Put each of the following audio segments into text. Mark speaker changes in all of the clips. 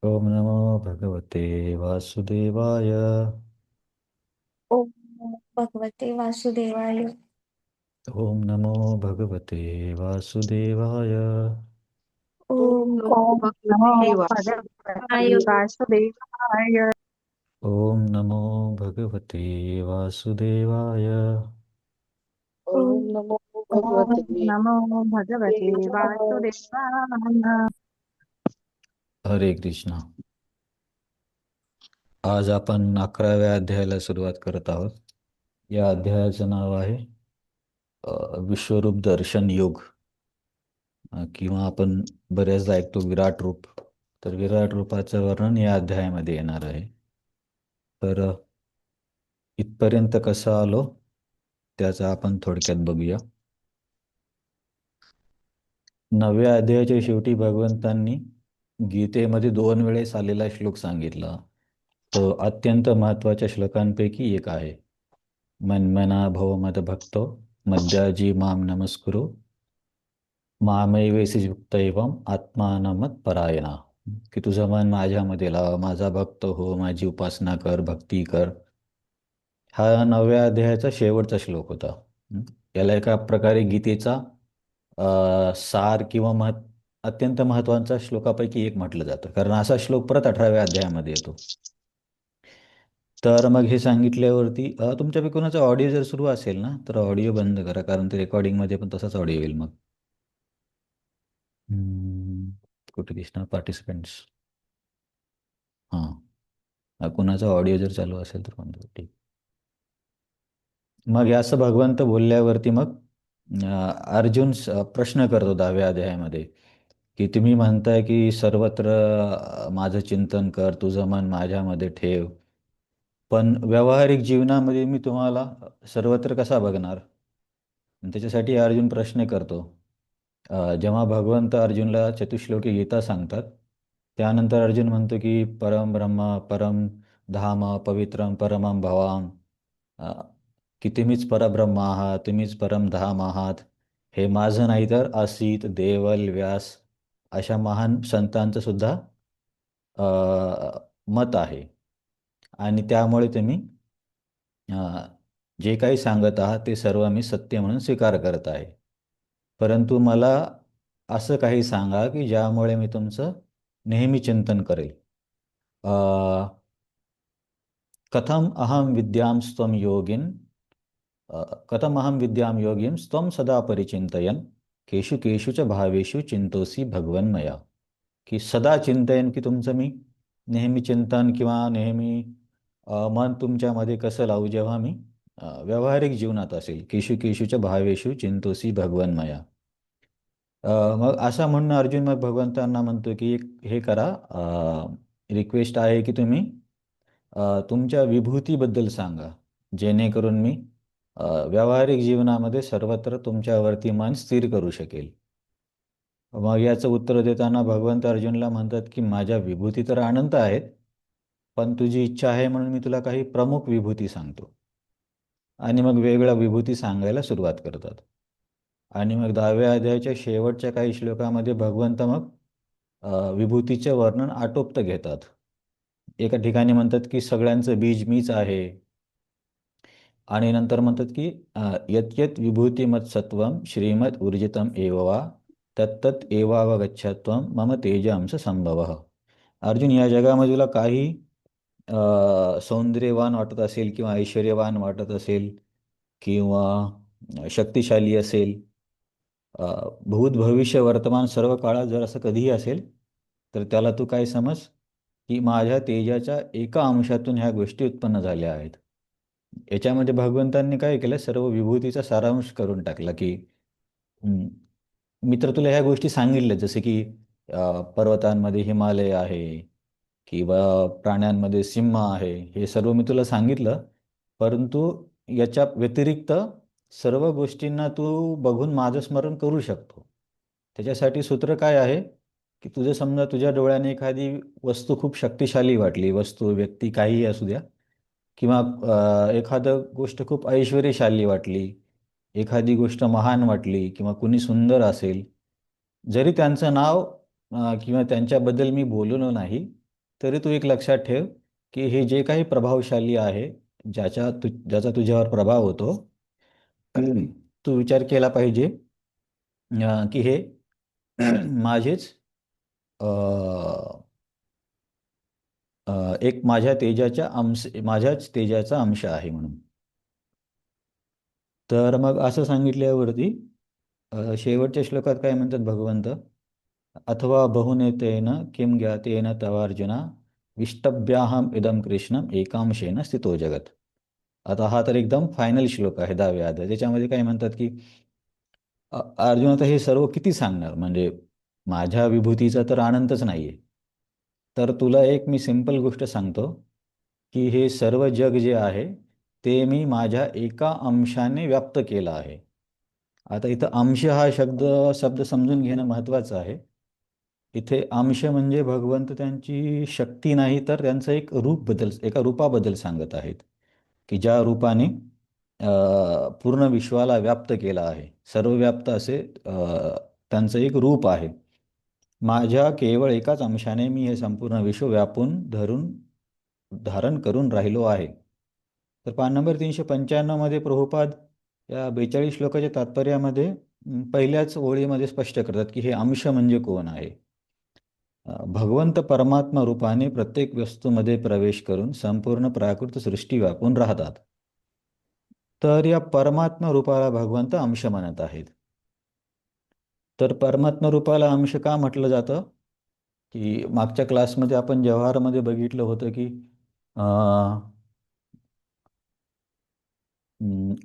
Speaker 1: ओम नमो भगवते वासुदेवाय।
Speaker 2: ओम नमो भगवते वासुदेवाय.
Speaker 1: ओम नमो भगवते वासुदेवाय।
Speaker 2: ओम
Speaker 3: ओम नमो
Speaker 2: ओम नमो
Speaker 3: भगवते
Speaker 2: भगवते
Speaker 3: वासुदेवाय।
Speaker 2: वासुदेवाय.
Speaker 1: ओम नमो भगवते वासुदेवाय।
Speaker 3: ओम
Speaker 2: ओम
Speaker 3: नमो
Speaker 2: ओम
Speaker 3: भगवते
Speaker 2: नमो भगवते
Speaker 3: देवाय।
Speaker 2: वासुदेवाय.
Speaker 1: हरे कृष्णा. आज आपण 11व्या अध्यायाला सुरुवात करत आहोत. या अध्यायाचं नाव आहे विश्वरूप दर्शन योग, किंवा आपण बऱ्याचदा ऐकतो विराट रूप. तर विराट रूपाचं वर्णन या अध्यायामध्ये येणार आहे. तर इथपर्यंत कसं आलो त्याचा आपण थोडक्यात बघूया. 9व्या अध्यायाच्या शेवटी भगवंतांनी गीतेमध्ये 2 वेळेस आलेला श्लोक सांगितला. तो अत्यंत महत्त्वाच्या श्लोकांपैकी एक आहे. मन्मना भव मदभक्तो मद्याजी माम नमस्कुरु मामैवेसी युक्त एवं आत्मानमत परायणा. की तुझं मन माझ्यामध्ये लाव, माझा भक्त हो, माझी उपासना कर, भक्ती कर. हा 9व्या अध्यायाचा शेवटचा श्लोक होता. याला एका प्रकारे गीतेचा सार किंवा अत्यंत महत्त्वाचा श्लोकापैकी एक म्हटलं जातं, कारण असा श्लोक परत 18व्या अध्यायामध्ये येतो. तर मग हे सांगितल्यावरती तुमच्यापैकी कोणाचा ऑडिओ जर सुरू असेल ना, तर ऑडिओ बंद करा, कारण ते रेकॉर्डिंगमध्ये पण तसाच ऑडिओ येईल मग. कुठे दिसणार पार्टिसिपेंट्स? हां, कुणाचा ऑडिओ जर चालू असेल तर बंद करा. ठीक. मग हे असं भगवंत बोलल्यावरती मग अर्जुन प्रश्न करतो 10व्या अध्यायामध्ये, की तुम्ही म्हणताय की सर्वत्र माझं चिंतन कर, तुझं मन माझ्यामध्ये ठेव, पण व्यावहारिक जीवनामध्ये मी तुम्हाला सर्वत्र कसा बघणार? आणि त्याच्यासाठी अर्जुन प्रश्न करतो. जेव्हा भगवंत अर्जुनला चतुश्लोकी गीता सांगतात, त्यानंतर अर्जुन म्हणतो की परम ब्रह्म, परम धाम, पवित्रम परमं भवाम, अ, की तुम्हीच परब्रह्म आहात, तुम्हीच परमधाम आहात. हे माझं नाही तर असित, देवल, व्यास अशा महान संतांचं सुद्धा मत आहे. आणि त्यामुळे तुम्ही जे काही सांगत आहात ते सर्व मी सत्य म्हणून स्वीकार करत आहे. परंतु मला असं काही सांगा की ज्यामुळे मी तुमचं नेहमी चिंतन करेल. अ, कथम अहम विद्यां स्त्वं योगिन कथम अहम विद्यां योगीं स्त्वं सदा परिचिंतयन् केषु केषु च भावेषु चिंतोसी भगवन्मया. की सदा चिंतन, की तुमचं मी नेहमी चिंतन किंवा नेहमी मन तुमच्यामध्ये कसं लावू, जेव्हा मी व्यावहारिक जीवनात असेल. केशू केशूच्या भावेषु चिंतोसी भगवन्मया. मग असं म्हणणं अर्जुन मग भगवंतांना म्हणतो की हे करा, रिक्वेस्ट आहे की तुम्ही तुमच्या विभूतीबद्दल सांगा, जेणेकरून मी व्यावहारिक जीवनामध्ये सर्वत्र तुमच्यावरती मन स्थिर करू शकेल. मग याचं उत्तर देताना भगवंत अर्जुनला म्हणतात की माझ्या विभूती तर अनंत आहेत, पण तुझी इच्छा आहे म्हणून मी तुला काही प्रमुख विभूती सांगतो. आणि मग वेगवेगळ्या विभूती सांगायला सुरुवात करतात. आणि मग 10व्या अध्यायाच्या शेवटच्या काही श्लोकामध्ये भगवंत मग विभूतीचे वर्णन आटोपतं घेतात. एका ठिकाणी म्हणतात की सगळ्यांचं बीज मीच आहे. आणि नंतर म्हणतात की यत यत विभूतिमत् सत्वम श्रीमद ऊर्जितम एव वा तत्तत एवावगच्छत्वम मम तेजांश संभवः. अर्जुन, या जगामध्ये तुला काही सौंदर्यवान वाटत असेल किंवा ऐश्वर्यवान वाटत असेल किंवा शक्तिशाली असेल, भूत भविष्य वर्तमान सर्व काळात जर असं कधीही असेल, तर त्याला तू काय समज की माझ्या तेजाच्या एका अंशातून ह्या गोष्टी उत्पन्न झाल्या आहेत. याच्यामध्ये भगवंतांनी काय केलं, सर्व विभूतीचा सारांश करून टाकला की हं, मी तर तुला ह्या गोष्टी सांगितल्या, जसे की पर्वतांमध्ये हिमालय आहे किंवा प्राण्यांमध्ये सिंह आहे, हे सर्व मी तुला सांगितलं. परंतु याच्या व्यतिरिक्त सर्व गोष्टींना तू बघून माझं स्मरण करू शकतो. त्याच्यासाठी सूत्र काय आहे, की तुझं समजा तुझ्या डोळ्याने एखादी वस्तू खूप शक्तिशाली वाटली, वस्तू व्यक्ती काहीही असू द्या, किंवा एखादं गोष्ट खूप ऐश्वर्यशाली वाटली, एखादी गोष्ट महान वाटली किंवा कुणी सुंदर असेल, जरी त्यांचं नाव किंवा त्यांच्याबद्दल मी बोललो नाही, तरी तू एक लक्षात ठेव की हे जे काही प्रभावशाली आहे, ज्याचा तुझ्यावर प्रभाव होतो, तू विचार केला पाहिजे की हे माझेच अ, एक माझ्याच तेजाचा अंश आहे म्हणून. तर मग असं सांगितल्यावरती शेवटच्या श्लोकात काय म्हणतात भगवंत, अथवा बहुनेतेन किं ज्ञातेन तवार्जुना विष्टभ्याहम इदम कृष्णम एकांशेन स्थितो जगत. आता हा तर एकदम फायनल श्लोक आहे, 10व्या अध्याय. त्याच्यामध्ये काय म्हणतात की अर्जुन आता हे सर्व किती सांगणार, म्हणजे माझ्या विभूतीचा तर आनंदच नाहीये. तर तुला एक मी सिंपल गोष्ट सांगतो की हे सर्व जग जे आहे ते मी माझ्या एका अंशाने व्याप्त केलं आहे. आता इथं अंश हा शब्द समजून घेणं महत्त्वाचं आहे. इथे अंश म्हणजे भगवंत त्यांची शक्ती नाही, तर त्यांचं एका रूपाबद्दल सांगत आहेत की ज्या रूपाने पूर्ण विश्वाला व्याप्त केला आहे. सर्वव्याप्त असे त्यांचं एक रूप आहे. माझ्या केवळ एकाच अंशाने मी हे संपूर्ण विश्व व्यापून धारण करून राहिलो आहे. तर पान नंबर 395 मध्ये प्रभुपाद या 42 श्लोकाच्या तात्पर्यामध्ये पहिल्याच ओळीमध्ये स्पष्ट करतात की हे अंश म्हणजे कोण आहे. भगवंत परमात्मा रूपाने प्रत्येक वस्तूमध्ये प्रवेश करून संपूर्ण प्राकृत सृष्टी व्यापून राहतात. तर या परमात्मा रूपाला भगवंत अंश म्हणत आहेत. तर परमात्मा रूपाला अंश का म्हटलं जातं, की मागच्या क्लासमध्ये आपण व्यवहारामध्ये बघितलं होतं की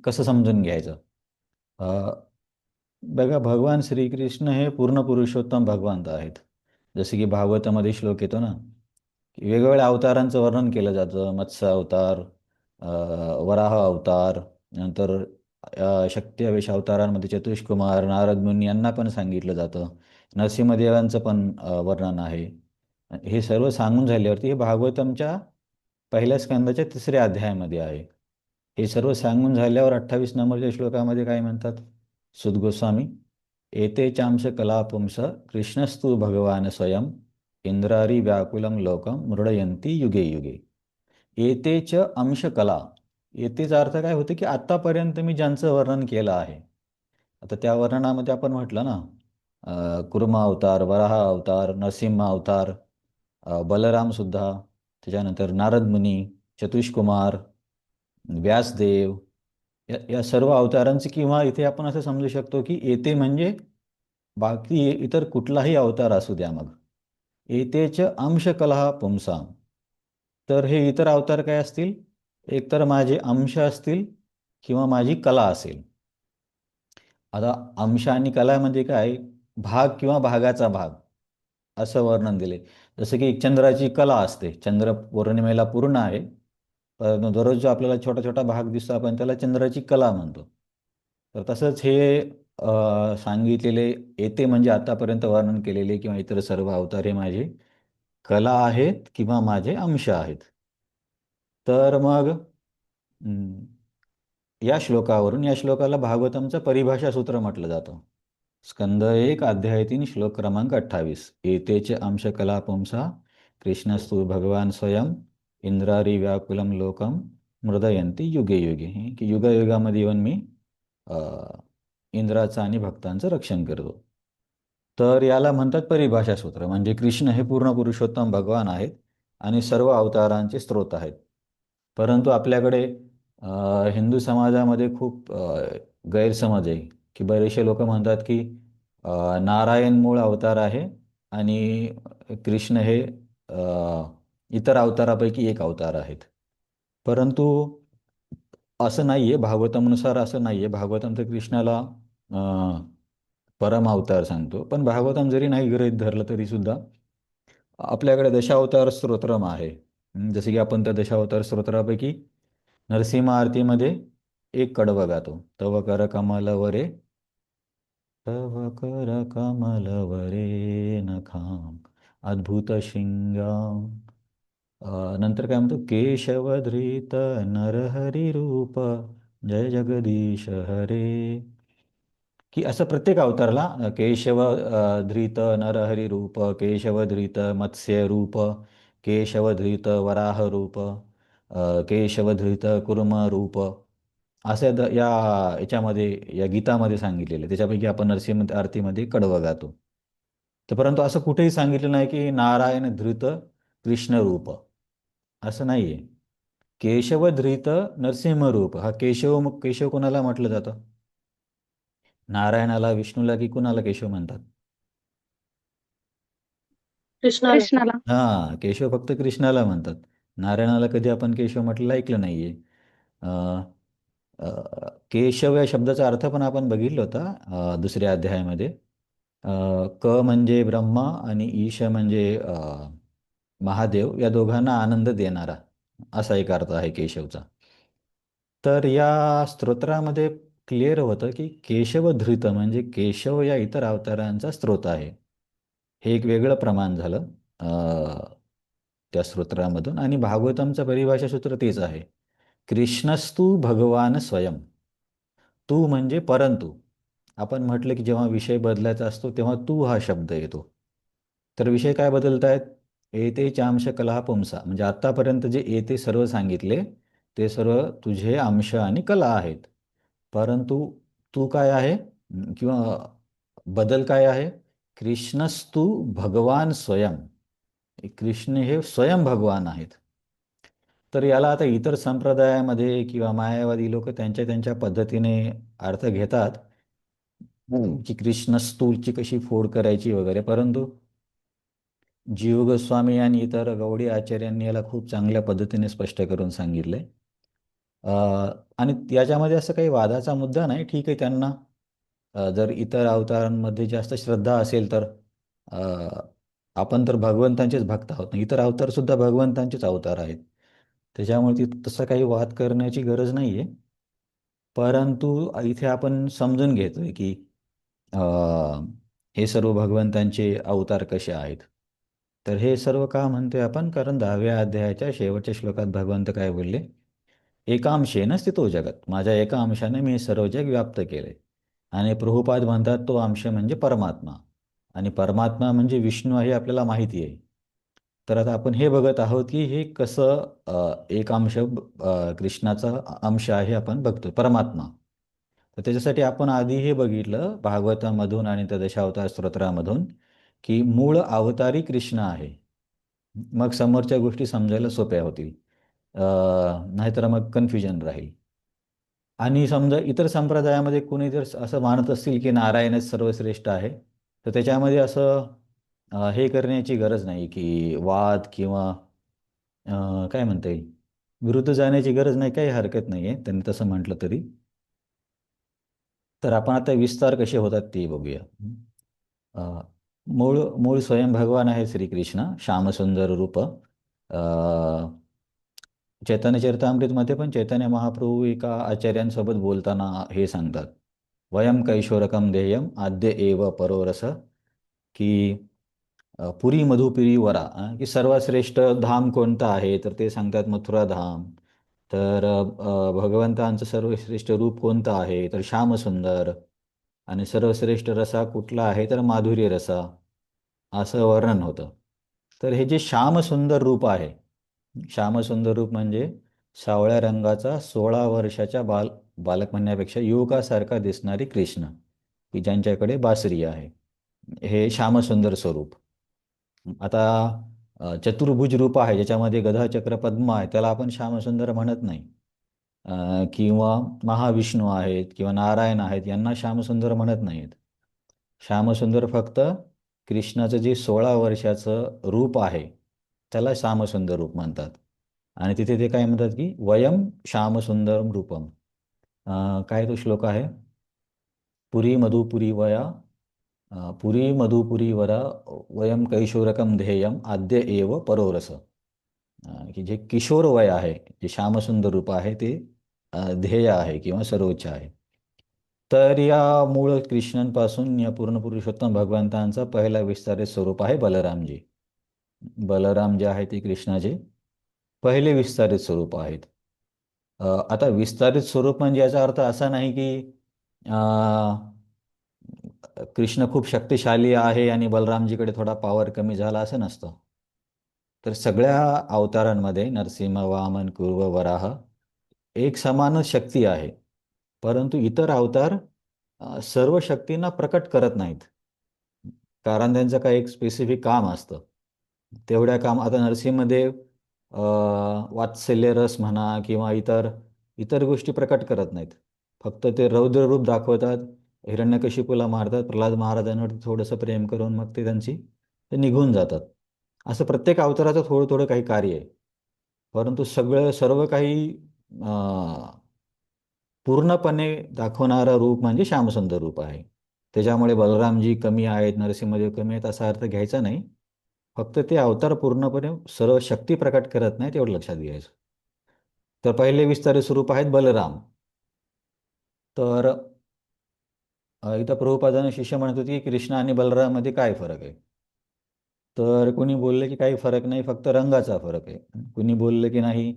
Speaker 1: कसं समजून घ्यायचं. बघा, भगवान श्रीकृष्ण हे पूर्ण पुरुषोत्तम भगवंत आहेत. जसे की भागवतामध्ये श्लोक येतो ना, की वेगवेगळ्या अवतारांचं वर्णन केलं जातं. मत्स्य अवतार, वराह अवतार, नंतर शक्तिवेश अवतारांमध्ये चतुष्कुमार, नारद मुनी यांना पण सांगितलं जातं. नरसिंहदेवांचं पण वर्णन आहे. हे सर्व सांगून झाल्यावरती हे भागवतमच्या पहिल्या स्कंदाच्या 3ऱ्या अध्यायामध्ये आहे. हे सर्व सांगून झाल्यावर 28 नंबरच्या श्लोकामध्ये काय म्हणतात सुत गोस्वामी, एते चांश कला पुंस कृष्णस्तु भगवान स्वयं इंद्रारी व्याकुलम लोकम मृडयंती युगे युगे. एतेच अंश कला, येतेचा अर्थ काय होतं की आत्तापर्यंत मी ज्यांचं वर्णन केलं आहे. आता त्या वर्णनामध्ये आपण म्हटलं ना, कुर्मा अवतार, वराह अवतार, नरसिंह अवतार, बलराम सुद्धा, त्याच्यानंतर नारद मुनी, चतुष्कुमार, व्यासदेव, या सर्व अवतारांचे, किंवा इथे आपण असं समजू शकतो की येते म्हणजे बाकी इतर कुठलाही अवतार असू द्या. मग येतेच अंश कलहा पुंसाम, तर हे इतर अवतार काय असतील, एकतर माझे अंश असतील किंवा माझी कला असेल. आता अंश आणि कला म्हणजे काय, भाग किंवा भागाचा भाग असं वर्णन दिले. जसं की एक चंद्राची कला असते, चंद्र पौर्णिमेला पूर्ण आहे, पण दररोज जो आपल्याला छोटा छोटा भाग दिसतो आपण त्याला चंद्राची कला म्हणतो. तर तसंच हे सांगितलेले येते म्हणजे आतापर्यंत वर्णन केलेले किंवा इतर सर्व अवतार हे माझे कला आहेत किंवा माझे अंश आहेत. तर मग या श्लोकाला भागवतमचं परिभाषा सूत्र म्हटलं जातं. स्कंद 1 अध्याय 3 श्लोक क्रमांक 28. एतेच अंश कला पुंसा कृष्णस्तु भगवान स्वयं इंद्रारी व्याकुलम लोकम मृदयंती युगे युगे. की युगायुगामध्ये येऊन मी इंद्राचं आणि भक्तांचं रक्षण करतो. तर याला म्हणतात परिभाषा सूत्र. म्हणजे कृष्ण हे पूर्ण पुरुषोत्तम भगवान आहेत आणि सर्व अवतारांचे स्रोत आहेत. परंतु आपल्याकडे हिंदू समाजामध्ये खूप गैरसमज आहे की बरेचसे लोक म्हणतात की नारायण मूळ अवतार आहे आणि कृष्ण हे इतर अवतारापैकी एक अवतार आहेत. परंतु असं नाही आहे, भागवतमनुसार असं नाही आहे. भागवतम तर कृष्णाला परम अवतार सांगतो, पण भागवतम जरी नाही गृहीत धरलं तरी सुद्धा आपल्याकडे दशावतार स्तोत्रम आहे. जसे की आपण त्या दशावतार स्तोत्रापैकी नरसिंह आरतीमध्ये एक कडवं गातो, तव कर कमलवरे, तव कर कमलवरे नखाम अद्भुत शिंगाम. नंतर काय म्हणतो, केशवधृत नरहरी रूप जय जगदीश हरे. की असं प्रत्येक अवतारला केशव धृत नरहरी रूप, केशव धृत मत्स्य रूप, केशवधृत वराह रूप, केशवधृत कुर्म रूप, असे याच्यामध्ये या गीतामध्ये सांगितलेले. त्याच्यापैकी आपण नरसिंह आरतीमध्ये कडवं गातो. तर परंतु असं कुठेही सांगितलं नाही की नारायण धृत कृष्ण रूप, असं नाहीये. केशवधृत नरसिंह रूप, हा केशव कोणाला म्हटलं जातं? नारायणाला, विष्णूला, की कुणाला केशव म्हणतात?
Speaker 3: कृष्णाला.
Speaker 2: कृष्णाला.
Speaker 1: हा, केशव फक्त कृष्णाला म्हणतात. नारायणाला कधी आपण केशव म्हटलेलं ऐकलं नाहीये. अं, केशव या शब्दाचा अर्थ पण आपण बघितला होता दुसऱ्या अध्यायामध्ये. क म्हणजे ब्रह्मा आणि ईश म्हणजे महादेव, या दोघांना आनंद देणारा, असा एक अर्थ आहे केशवचा. तर या स्तोत्रामध्ये क्लिअर होतं की केशवधृत म्हणजे केशव या इतर अवतारांचा स्त्रोत आहे. हे एक वेगळं प्रमाण झालं त्या स्तोत्रामधून. आणि भागवतमचं परिभाषा सूत्र तेच आहे, कृष्णस्तु भगवान स्वयं. तू म्हणजे परंतु. आपण म्हटलं की जेव्हा विषय बदलायचा असतो तेव्हा तू हा शब्द येतो. तर विषय काय बदलत आहेत? एते चांश कला पुंसा, म्हणजे आत्तापर्यंत जे एते सर्व सांगितले ते सर्व तुझे अंश आणि कला आहेत. परंतु तू काय आहे? किंवा बदल काय आहे? कृष्णस्तु भगवान स्वयं. कृष्ण हे स्वयं भगवान आहेत. तर याला आता इतर संप्रदायामध्ये किंवा मायावादी लोक त्यांच्या त्यांच्या पद्धतीने अर्थ घेतात की कृष्णस्तूची कशी फोड करायची वगैरे. परंतु जीव गोस्वामी आणि इतर गौडी आचार्यांनी याला खूप चांगल्या पद्धतीने स्पष्ट करून सांगितले. आणि याच्यामध्ये असं काही वादाचा मुद्दा नाही. ठीक आहे, त्यांना जर इतर अवतारांमध्ये जास्त श्रद्धा असेल तर अ, आपण तर भगवंतांचेच भक्त आहोत, इतर अवतार सुद्धा भगवंतांचेच अवतार आहेत. त्याच्यामुळे तसं काही वाद करण्याची गरज नाही आहे. परंतु इथे आपण समजून घेतोय की अ, हे सर्व भगवंतांचे अवतार कसे आहेत. तर हे सर्व का म्हणतोय आपण? कारण 10व्या अध्यायाच्या शेवटच्या श्लोकात भगवंत काय बोलले? एकांशेन स्थितो जगत, माझ्या एका अंशाने मी हे सर्व जग व्याप्त केले. आणि प्रभुपाद म्हणतात तो अंश म्हणजे परमात्मा, आणि परमात्मा म्हणजे विष्णू हे आपल्याला माहिती आहे. तर आता आपण हे बघत आहोत की हे कसं एक अंश कृष्णाचा अंश आहे आपण बघतो परमात्मा. तर त्याच्यासाठी आपण आधी हे बघितलं भागवतामधून आणि त्या दशावतार स्तोत्रामधून की मूळ अवतारी कृष्ण आहे. मग समोरच्या गोष्टी समजायला सोप्या होतील. नाहीतर मग कन्फ्युजन राहील. आणि समजा इतर संप्रदायामध्ये कोणी जर असं मानत असतील की नारायणच सर्वश्रेष्ठ आहे, तर त्याच्यामध्ये असं हे करण्याची गरज नाही की वाद किंवा काय म्हणता येईल, विरुद्ध जाण्याची गरज नाही, काही हरकत नाही आहे त्यांनी तसं म्हटलं तरी. तर आपण आता विस्तार कसे होतात ते बघूया. अ, मूळ मूळ स्वयं भगवान आहे श्रीकृष्ण, श्यामसुंदर रूप. चैतन्य चरितामृतमध्ये पण चैतन्य महाप्रभू एका आचार्यांसोबत बोलताना हे सांगतात, वयम कैशोरकम ध्येयम आद्य एव परोरस, की पुरी मधुपुरी वरा, की सर्वश्रेष्ठ धाम कोणतं आहे? तर ते सांगतात मथुरा धाम. तर भगवंतांचं सर्वश्रेष्ठ रूप कोणतं आहे? तर श्यामसुंदर. आणि सर्वश्रेष्ठ रसा कुठला आहे? तर माधुर्य रसा, असं वर्णन होतं. तर हे जे श्यामसुंदर रूप आहे, श्यामसुंदर रूप म्हणजे सावळ्या रंगाचा 16 वर्षाच्या बालक म्हणण्यापेक्षा युवकासारखा दिसणारी कृष्ण, की ज्यांच्याकडे बासरी आहे, हे श्यामसुंदर स्वरूप. आता चतुर्भुज रूप आहे ज्याच्यामध्ये गदा चक्र पद्म आहे, त्याला आपण श्यामसुंदर म्हणत नाही. किंवा महाविष्णू आहेत किंवा नारायण आहेत, यांना श्यामसुंदर म्हणत नाहीत. श्यामसुंदर फक्त कृष्णाचं जे 16 वर्षाचं रूप आहे त्याला श्यामसुंदर रूप म्हणतात. आणि तिथे ते काय म्हणतात की वयम श्यामसुंदरम रूपम. काय तो श्लोक आहे? पुरी मधुपुरी वया, पुरी मधुपुरी वरा वयम कैशोरकम ध्येयम आद्य एव परोरस. की जे किशोर वय आहे, जे श्यामसुंदर रूप आहे ते ध्येय आहे किंवा सर्वोच्च आहे. तर या मूळ कृष्णांपासून या पूर्ण पुरुषोत्तम भगवंतांचा पहिला विस्तारित स्वरूप आहे बलरामजी. बलराम जे आहे ते कृष्णाचे पहिले विस्तारित स्वरूप आहेत. आता विस्तारित स्वरूप म्हणजे याचा अर्थ असा नाही की कृष्ण खूप शक्तिशाली आहे आणि बलरामजीकडे थोडा पॉवर कमी झाला, असं नसतं. तर सगळ्या अवतारांमध्ये नरसिंह, वामन, कुर्म, वराह एक समान शक्ती आहे. परंतु इतर अवतार सर्व शक्तींना प्रकट करत नाहीत. कारण त्यांचं काही एक स्पेसिफिक काम असतं. तेवढ्या काम आता नरसिंहदेव वात्सल्य रस म्हणा किंवा इतर इतर गोष्टी प्रकट करत नाहीत. फक्त ते रौद्र रूप दाखवतात, हिरण्यकशिपूला मारतात, प्रल्हाद महाराजांवर थोडंसं प्रेम करून मग ते निघून जातात. असं प्रत्येक अवताराचं थोडं थोडं काही कार्य आहे. परंतु सर्व काही पूर्णपणे दाखवणारं रूप म्हणजे श्यामसुंदर रूप आहे. त्याच्यामुळे बलरामजी कमी आहेत, नरसिंहदेव कमी आहेत असा अर्थ घ्यायचा नाही. फक्त ते अवतार पूर्णपणे सर्व शक्ती प्रकट करत नाहीत एवढं लक्षात घ्यायचं. तर पहिले विस्तारित स्वरूप आहेत बलराम. तर इथं प्रभुपादांना शिष्य म्हणत होते की कृष्ण आणि बलराममध्ये काय फरक आहे. तर कुणी बोलले की काही फरक नाही, फक्त रंगाचा फरक आहे. कुणी बोलले की नाही,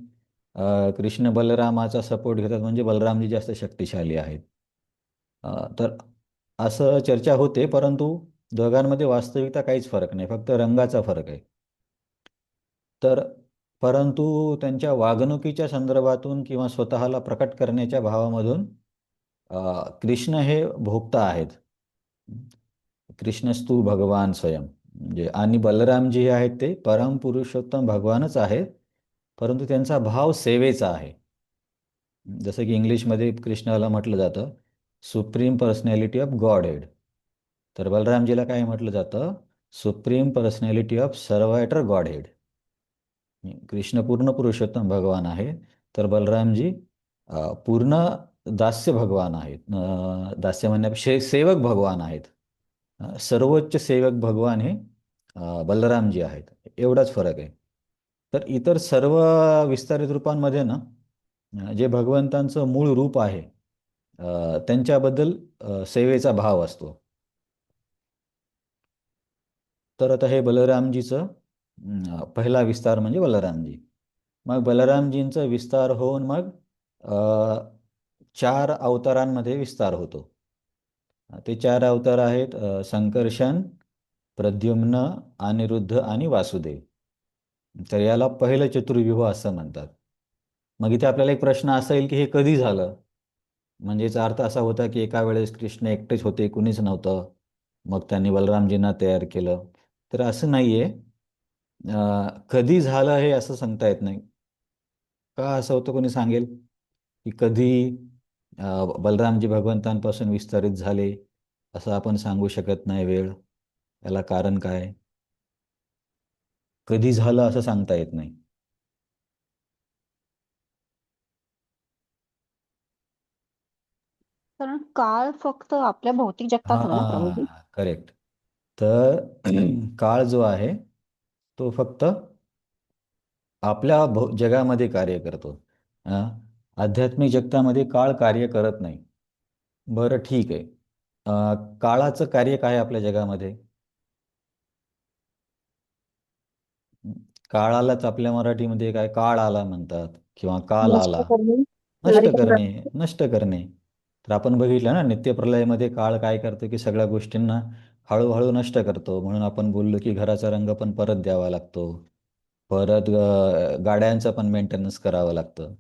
Speaker 1: कृष्ण बलरामाचा सपोर्ट घेतात म्हणजे बलरामजी जास्त शक्तिशाली आहेत. तर असं चर्चा होते, परंतु दोघांमध्ये वास्तविकता काहीच फरक नाही, फक्त रंगाचा फरक आहे. तर परंतु त्यांच्या वागणुकीच्या संदर्भातून किंवा स्वतःला प्रकट करण्याच्या भावामधून कृष्ण हे भोक्ता आहेत. कृष्णस्तु भगवान स्वयं म्हणजे, आणि बलराम जे आहेत ते परमपुरुषोत्तम भगवानच आहेत, परंतु त्यांचा भाव सेवेचा आहे. जसं की इंग्लिशमध्ये कृष्णाला म्हटलं जातं supreme personality of godhead, तर बलरामजीला काय म्हटलं जातं, supreme personality of servitor godhead. कृष्ण पूर्ण पुरुषोत्तम भगवान आहे, तर बलरामजी पूर्ण दास्य भगवान आहेत. दास्य म्हणण्यापेक्षा सेवक भगवान आहेत. सर्वोच्च सेवक भगवान हे बलरामजी आहेत. एवढाच फरक आहे. तर इतर सर्व विस्तारित रूपांमध्ये ना, जे भगवंतांचं मूळ रूप आहे त्यांच्याबद्दल सेवेचा भाव असतो. तर आता हे बलरामजीचं पहिला विस्तार म्हणजे बलरामजी. मग बलरामजींचा विस्तार होऊन मग 4 अवतारांमध्ये विस्तार होतो. ते 4 अवतार आहेत संकर्षण, प्रद्युम्न, अनिरुद्ध आणि वासुदेव. तर याला पहिलं चतुर्व्यूह असं म्हणतात. मग इथे आपल्याला एक प्रश्न असा येईल की हे कधी झालं. म्हणजे याचा अर्थ असा होता की एका वेळेस कृष्ण एकटेच होते, कुणीच नव्हतं, मग त्यांनी बलरामजींना तयार केलं. तर असं नाही आहे. कधी झालं हे असं सांगता येत नाही. का असं होतं कोणी सांगेल की कधी बलरामजी भगवंतांपासून विस्तारित झाले, असं आपण सांगू शकत नाही वेळ. याला कारण काय, कधी झालं असं सांगता येत नाही.
Speaker 2: कारण काळ फक्त आपल्या भौतिक जगतात ना प्रभूजी.
Speaker 1: हां, करेक्ट. तर काळ जो आहे तो फक्त आपल्या जगामध्ये कार्य करतो. हां, आध्यात्मिक जगतामध्ये काळ कार्य करत नाही. बरं ठीक आहे. काळाचं कार्य काय आहे आपल्या जगामध्ये? काळालाच आपल्या मराठीमध्ये काय काळ आला म्हणतात किंवा काल
Speaker 2: नष्ट
Speaker 1: आला.
Speaker 2: करणे,
Speaker 1: नष्ट
Speaker 2: हरित
Speaker 1: करणे,
Speaker 2: क्रांती.
Speaker 1: नष्ट करणे. तर आपण बघितलं ना, नित्यप्रलयामध्ये काळ काय करतो की सगळ्या गोष्टींना हळूहळू नष्ट करतो. म्हणून आपण बोललो की घराचा रंग पण परत द्यावा लागतो. परत गाड्यांचं पण मेंटेनन्स करावं लागतं.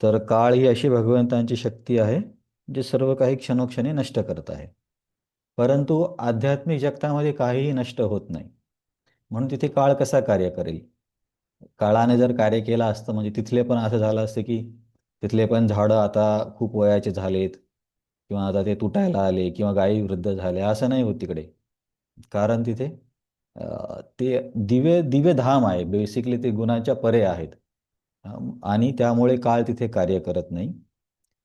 Speaker 1: तर काळ ही अशी भगवंतांची शक्ती आहे जे सर्व काही क्षणोक्षणी नष्ट करत आहे. परंतु आध्यात्मिक जगतामध्ये काहीही नष्ट होत नाही. म्हणून तिथे काळ कसा कार्य करेल? काळाने जर कार्य केलं असतं म्हणजे तिथले पण असं झालं असतं की तिथले पण झाडं आता खूप वयाचे झालेत किंवा आता ते तुटायला आले किंवा गायी वृद्ध झाल्या, असं नाही होत तिकडे. कारण तिथे ते दिव्य दिव्य धाम आहे. बेसिकली ते गुणाच्या परे आहेत. आणि त्यामुळे काळ तिथे कार्य करत नाही.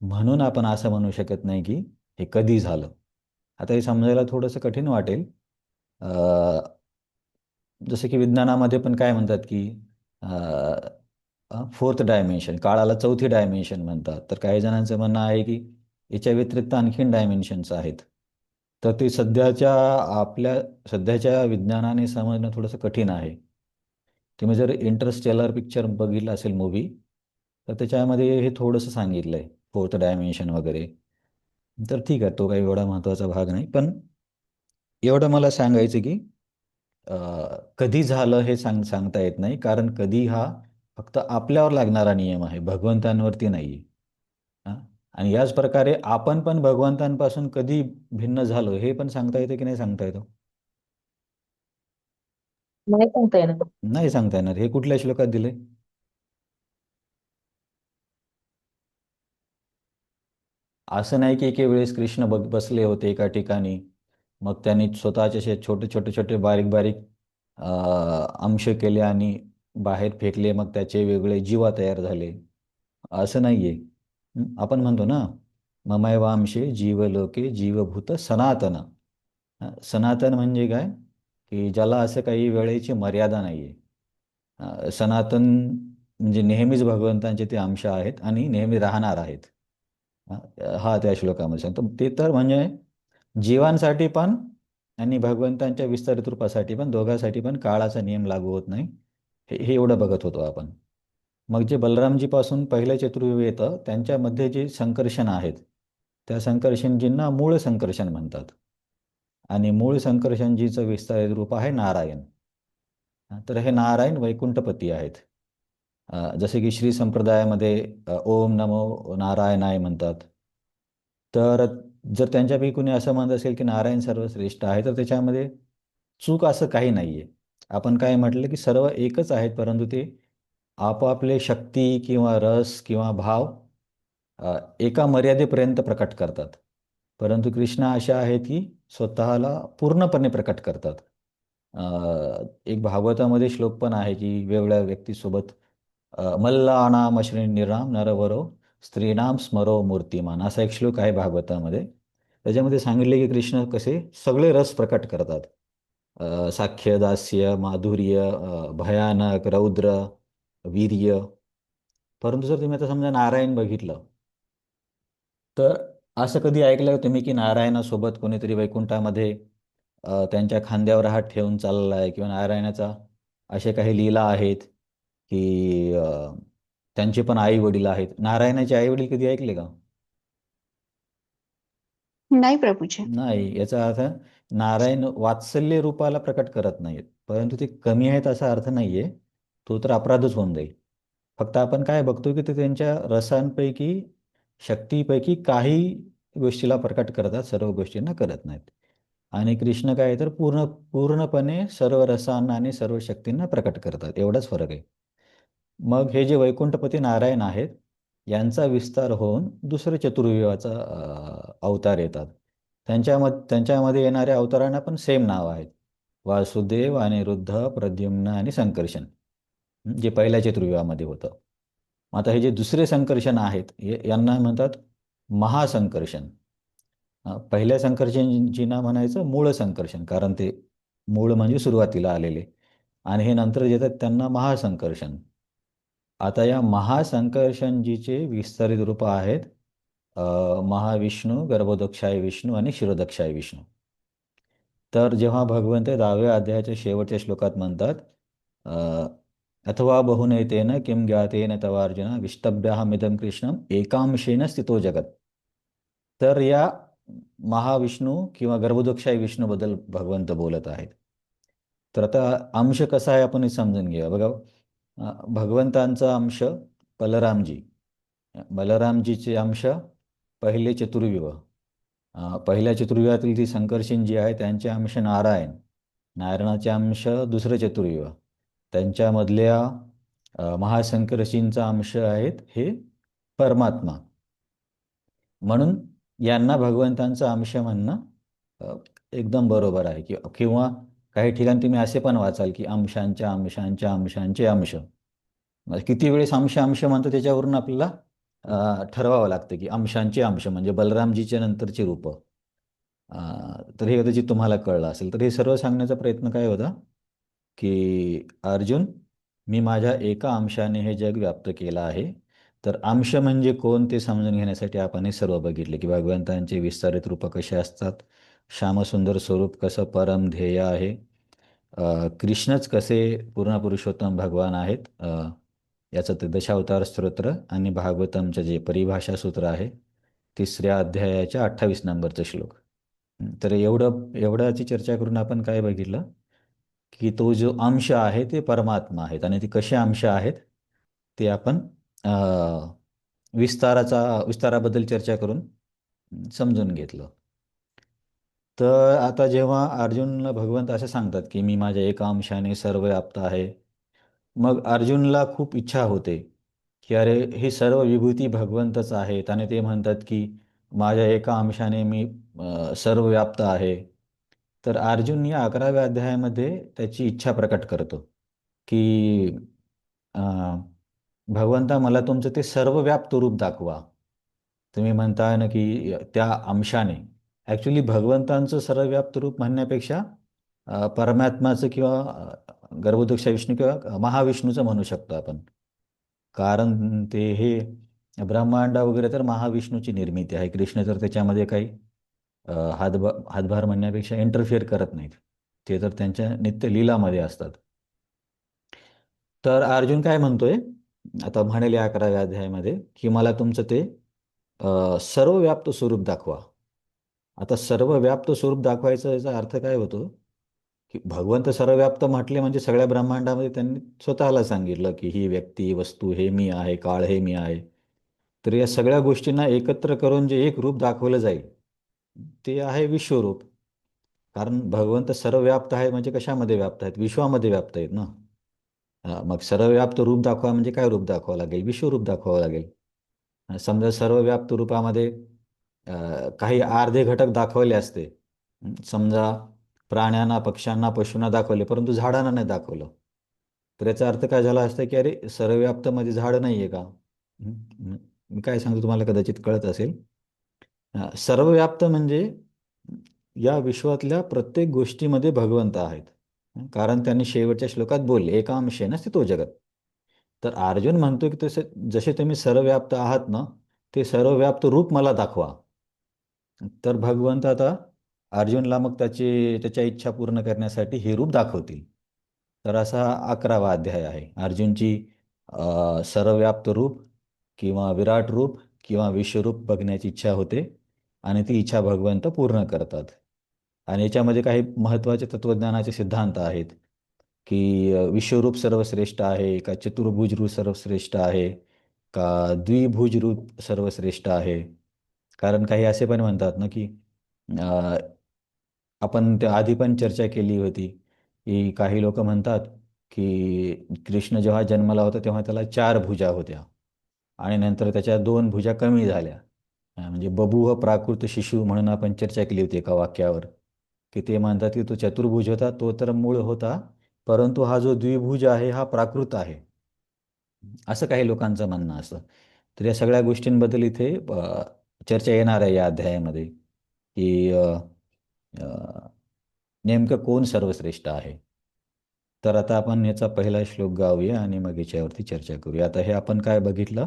Speaker 1: म्हणून आपण असं म्हणू शकत नाही की हे कधी झालं. आता हे समजायला थोडंसं कठीण वाटेल. जसं की विज्ञानामध्ये पण काय म्हणतात की फोर्थ डायमेन्शन, काळाला चौथी डायमेन्शन म्हणतात. तर काही जणांचं म्हणणं आहे की याच्या व्यतिरिक्त आणखीन डायमेन्शन्स आहेत. तर ते आपल्या सध्याच्या विज्ञानाने समजणं थोडंसं कठीण आहे. तुम्ही जर इंटरस्टेलर पिक्चर बघितलं असेल मूवी, तर त्याच्यामध्ये हे थोडंसं सांगितलं आहे फोर्थ डायमेन्शन वगैरे. तर ठीक आहे, तो काही एवढा महत्त्वाचा भाग नाही. पण एवढं मला सांगायचं की कधी झालं हे सांगता येत नाही, कारण कधी हा फक्त आपल्यावर लागणारा नियम आहे, भगवंतांवरती नाही आहे. हां, आणि याच प्रकारे आपण पण भगवंतांपासून कधी भिन्न झालो हे पण सांगता येतं की नाही सांगता येतं?
Speaker 3: नाही सांगता येणार.
Speaker 1: नाही सांगता येणार. हे कुठल्या श्लोकात दिले? असं नाही की एके वेळेस कृष्ण बसले होते एका ठिकाणी, मग त्यांनी स्वतःचे असे छोटे छोटे छोटे बारीक बारीक अंश केले आणि बाहेर फेकले, मग त्याचे वेगळे जीवा तयार झाले. असं नाही आहे. आपण म्हणतो ना, ममैवांशे जीवलोके जीवभूत सनातन. सनातन म्हणजे काय? की ज्याला असं काही वेळेची मर्यादा नाही आहे. सनातन म्हणजे नेहमीच भगवंतांचे ते अंश आहेत आणि नेहमी राहणार आहेत. हा हा त्या श्लोकामध्ये सांगतो. ते तर म्हणजे जीवांसाठी पण आणि भगवंतांच्या विस्तारित रूपासाठी पण, दोघांसाठी पण काळाचा नियम लागू होत नाही. हे हे एवढं बघत होतो आपण. मग जे बलरामजीपासून पहिलं चतुर्युग येतं, त्यांच्यामध्ये जे संकर्षण आहेत, त्या संकर्षणजींना मूळ संकर्षण म्हणतात. आणि मूळ संकर्षणजीचं विस्तारित रूप आहे नारायण. तर हे नारायण वैकुंठपती आहेत. जसे की श्री संप्रदायामध्ये ओम नमो नारायणाय म्हणतात. तर जर त्यांच्यापैकी कोणी असं म्हणत असेल की नारायण सर्वश्रेष्ठ आहे, तर त्याच्यामध्ये चूक असं काही नाही आहे. आपण काय म्हटलं की सर्व एकच आहेत, परंतु ते आपापले शक्ती किंवा रस किंवा भाव एका मर्यादेपर्यंत प्रकट करतात. परंतु कृष्ण अशा आहेत की स्वतःला पूर्णपणे प्रकट करतात. एक भागवतामध्ये श्लोक पण आहे की वेगवेगळ्या व्यक्तीसोबत मल्लानाम अश्विनी निराम नरवरो स्त्रीणाम स्मरो मूर्तिमान असा एक श्लोक आहे भागवतामध्ये. त्याच्यामध्ये सांगितले की कृष्ण कसे सगळे रस प्रकट करतात. साख्य, दास्य, माधुर्य, भयानक, रौद्र, वीर्य. परंतु जर तुम्ही आता समजा नारायण बघितलं, तर असं कधी ऐकलं का तुम्ही की नारायणासोबत कोणीतरी वैकुंठामध्ये त्यांच्या खांद्यावर हात ठेवून चालला आहे, किंवा नारायणाचा असे काही लीला आहेत की त्यांचे पण आई वडील आहेत. नारायणाचे आई वडील कधी ऐकले का?
Speaker 2: नाही प्रभूजी.
Speaker 1: नाही. याचा अर्थ नारायण वात्सल्य रूपाला प्रकट करत नाहीत, परंतु ते कमी आहेत असा अर्थ नाही आहे. तो तर अपराधच होऊन जाईल. फक्त आपण काय बघतो की ते त्यांच्या रसांपैकी, शक्तीपैकी काही गोष्टीला प्रकट करतात, सर्व गोष्टींना करत नाहीत. आणि कृष्ण काय तर पूर्णपणे सर्व रसांना आणि सर्व शक्तींना प्रकट करतात, एवढाच फरक आहे. मग हे जे वैकुंठपती नारायण आहेत, यांचा विस्तार होऊन दुसरे चतुर्युगाचा अवतार येतात. त्यांच्यामध्ये येणाऱ्या अवतारांना पण सेम नाव आहेत: वासुदेव, अनिरुद्ध, प्रद्युम्न आणि संकर्षण. जे पहिल्या चतुर्युगामध्ये होतं. मग आता हे जे दुसरे संकर्षण आहेत, यांना म्हणतात महासंकर्षण. पहिल्या संकर्षणजींना म्हणायचं मूळ संकर्षण, कारण ते मूळ म्हणजे सुरुवातीला आलेले. आणि हे नंतर येतात त्यांना महासंकर्षण. आता या महासंकर्षणजीचे विस्तारित रूप आहेत महाविष्णू, गर्भोदक्षाय विष्णू आणि शिरोदक्षाय विष्णू. तर जेव्हा भगवंत 10व्या अध्यायाच्या शेवटच्या श्लोकात म्हणतात अथवा बहुनैतेन किं ज्ञातेन तवार्जुन विष्टभ्याहमिदं कृष्णम एकांशेन स्थितो जगत. तर या महाविष्णू किंवा गर्भोदक्षाय विष्णूबद्दल भगवंत बोलत आहेत. तर आता अंश कसा आहे आपण हे समजून घेऊया. बघा, भगवंतांचा अंश बलरामजी. बलरामजीचे अंश पहिले चतुर्युग. पहिल्या चतुर्युगातील ती संकर्षण जी आहे त्यांचे अंश नारायण. नारायणाचे अंश दुसरं चतुर्युग. त्यांच्यामधल्या महासंकर्षींचा अंश आहेत हे परमात्मा. म्हणून यांना भगवंतांचा अंश म्हणणं अ, एकदम बरोबर आहे. किंवा काही ठिकाणी तुम्ही असे पण वाचाल की अंशांच्या अंशांच्या अंशांचे अंश. म्हणजे किती वेळेस अंश अंश म्हणतो त्याच्यावरून आपल्याला ठरवावं लागतं की अंशांचे अंश म्हणजे बलरामजीच्या नंतरची रूपं. तर हे कदाचित तुम्हाला कळलं असेल. तर हे सर्व सांगण्याचा प्रयत्न काय होता की अर्जुन, मी माझ्या एका अंशाने हे जग व्याप्त केलं आहे. तर अंश म्हणजे कोण ते समजून घेण्यासाठी आपण हे सर्व बघितले की भगवंतांचे विस्तारित रूप कसे असतात, श्यामसुंदर स्वरूप कसं परम ध्येय आहे, कृष्णच कसे पूर्ण पुरुषोत्तम भगवान आहेत. याचं ते दशावतार स्तोत्र आणि भागवतमचं जे परिभाषा सूत्र आहे 3ऱ्या अध्यायाच्या 28 नंबरचं श्लोक. तर एवढ्याची चर्चा करून आपण काय बघितलं की तो जो अंश आहे ते परमात्मा आहेत आणि ते कसे अंश आहेत ते आपण विस्ताराबद्दल चर्चा करून समजून घेतलं. तर आता जेव्हा अर्जुनला भगवंत असं सांगतात की मी माझ्या एका अंशाने सर्व व्याप्त आहे, मग अर्जुनला खूप इच्छा होते की अरे हे सर्व विभूती भगवंतच आहेत आणि ते म्हणतात की माझ्या एका अंशाने मी सर्व व्याप्त आहे. तर अर्जुन या 11व्या अध्यायामध्ये त्याची इच्छा प्रकट करतो की भगवंता मला तुमचं ते सर्वव्याप्त रूप दाखवा. तुम्ही म्हणताय ना की त्या अंशाने ॲक्च्युली भगवंतांचं सर्वव्याप्त रूप म्हणण्यापेक्षा परमात्माचं किंवा गर्भोदक्ष विष्णू किंवा महाविष्णूचं म्हणू शकतो आपण. कारण ते हे ब्रह्मांड वगैरे तर महाविष्णूची निर्मिती आहे. कृष्ण तर त्याच्यामध्ये काही हातभार म्हणण्यापेक्षा इंटरफिअर करत नाहीत. ते तर त्यांच्या नित्य लीलामध्ये असतात. तर अर्जुन काय म्हणतोय आता म्हणेल या 11व्या अध्यायामध्ये की मला तुमचं ते सर्वव्याप्त स्वरूप दाखवा. आता सर्वव्याप्त स्वरूप दाखवायचा याचा अर्थ काय होतो की भगवंत सर्वव्याप्त म्हटले म्हणजे सगळ्या ब्रह्मांडामध्ये त्यांनी स्वतःला सांगितलं की ही व्यक्ती वस्तू हे मी आहे, काळ हे मी आहे. तर या सगळ्या गोष्टींना एकत्र करून जे एक रूप दाखवलं जाईल ते आहे विश्वरूप. कारण भगवंत सर्वव्याप्त आहे म्हणजे कशामध्ये व्याप्त आहेत? विश्वामध्ये व्याप्त आहेत ना. मग सर्वव्याप्त रूप दाखवा म्हणजे काय रूप दाखवावं लागेल? विश्वरूप दाखवावं लागेल. समजा सर्वव्याप्त रूपामध्ये काही अर्धे घटक दाखवले असते. समजा प्राण्यांना, पक्ष्यांना, पशूंना दाखवले परंतु झाडांना नाही दाखवलं. तर याचा अर्थ काय झाला असता की अरे सर्वव्याप्तमध्ये झाड नाही आहे का? मी काय सांगतो तुम्हाला कदाचित कळत असेल. सर्वव्याप्त म्हणजे या विश्वातल्या प्रत्येक गोष्टीमध्ये भगवंत आहेत. कारण त्यांनी शेवटच्या श्लोकात बोलले एका अंशेन स्थितो जगत. तर अर्जुन म्हणतो की तसे जसे तुम्ही सर्वव्याप्त आहात ना ते सर्वव्याप्त रूप मला दाखवा. तर भगवंत आता अर्जुनला मग त्याच्या इच्छा पूर्ण करण्यासाठी हे रूप दाखवतील. तर असा 11वा अध्याय आहे. अर्जुनची सर्वव्याप्त रूप किंवा विराट रूप किंवा विश्वरूप बघण्याची इच्छा होते आणि ती इच्छा भगवंत पूर्ण करतात. आणि याच्यामध्ये काही महत्त्वाचे तत्त्वज्ञानाचे सिद्धांत आहेत की विश्वरूप सर्वश्रेष्ठ आहे का चतुर्भुज रूप सर्वश्रेष्ठ आहे का द्विभुज रूप सर्वश्रेष्ठ आहे. कारण काही असे पण म्हणतात ना की आपण त्या आधी पण चर्चा केली होती की काही लोक म्हणतात की कृष्ण जेव्हा जन्माला होता तेव्हा त्याला 4 भुजा होत्या आणि नंतर त्याच्या 2 भुजा कमी झाल्या. म्हणजे बभूव प्राकृत शिशु म्हणून आपण चर्चा केली होती एका वाक्यावर की ते म्हणतात की तो चतुर्भुज होता तो तर मूळ होता परंतु हा जो द्विभुज आहे हा प्राकृत आहे. असं काही लोकांचं म्हणणं असतं. तर या सगळ्या गोष्टींबद्दल इथे चर्चा येणार आहे या अध्यायामध्ये की नेमकं कोण सर्वश्रेष्ठ आहे. तर आता आपण याचा पहिला श्लोक गाऊया आणि मग याच्यावरती चर्चा करूया. आता हे आपण काय बघितलं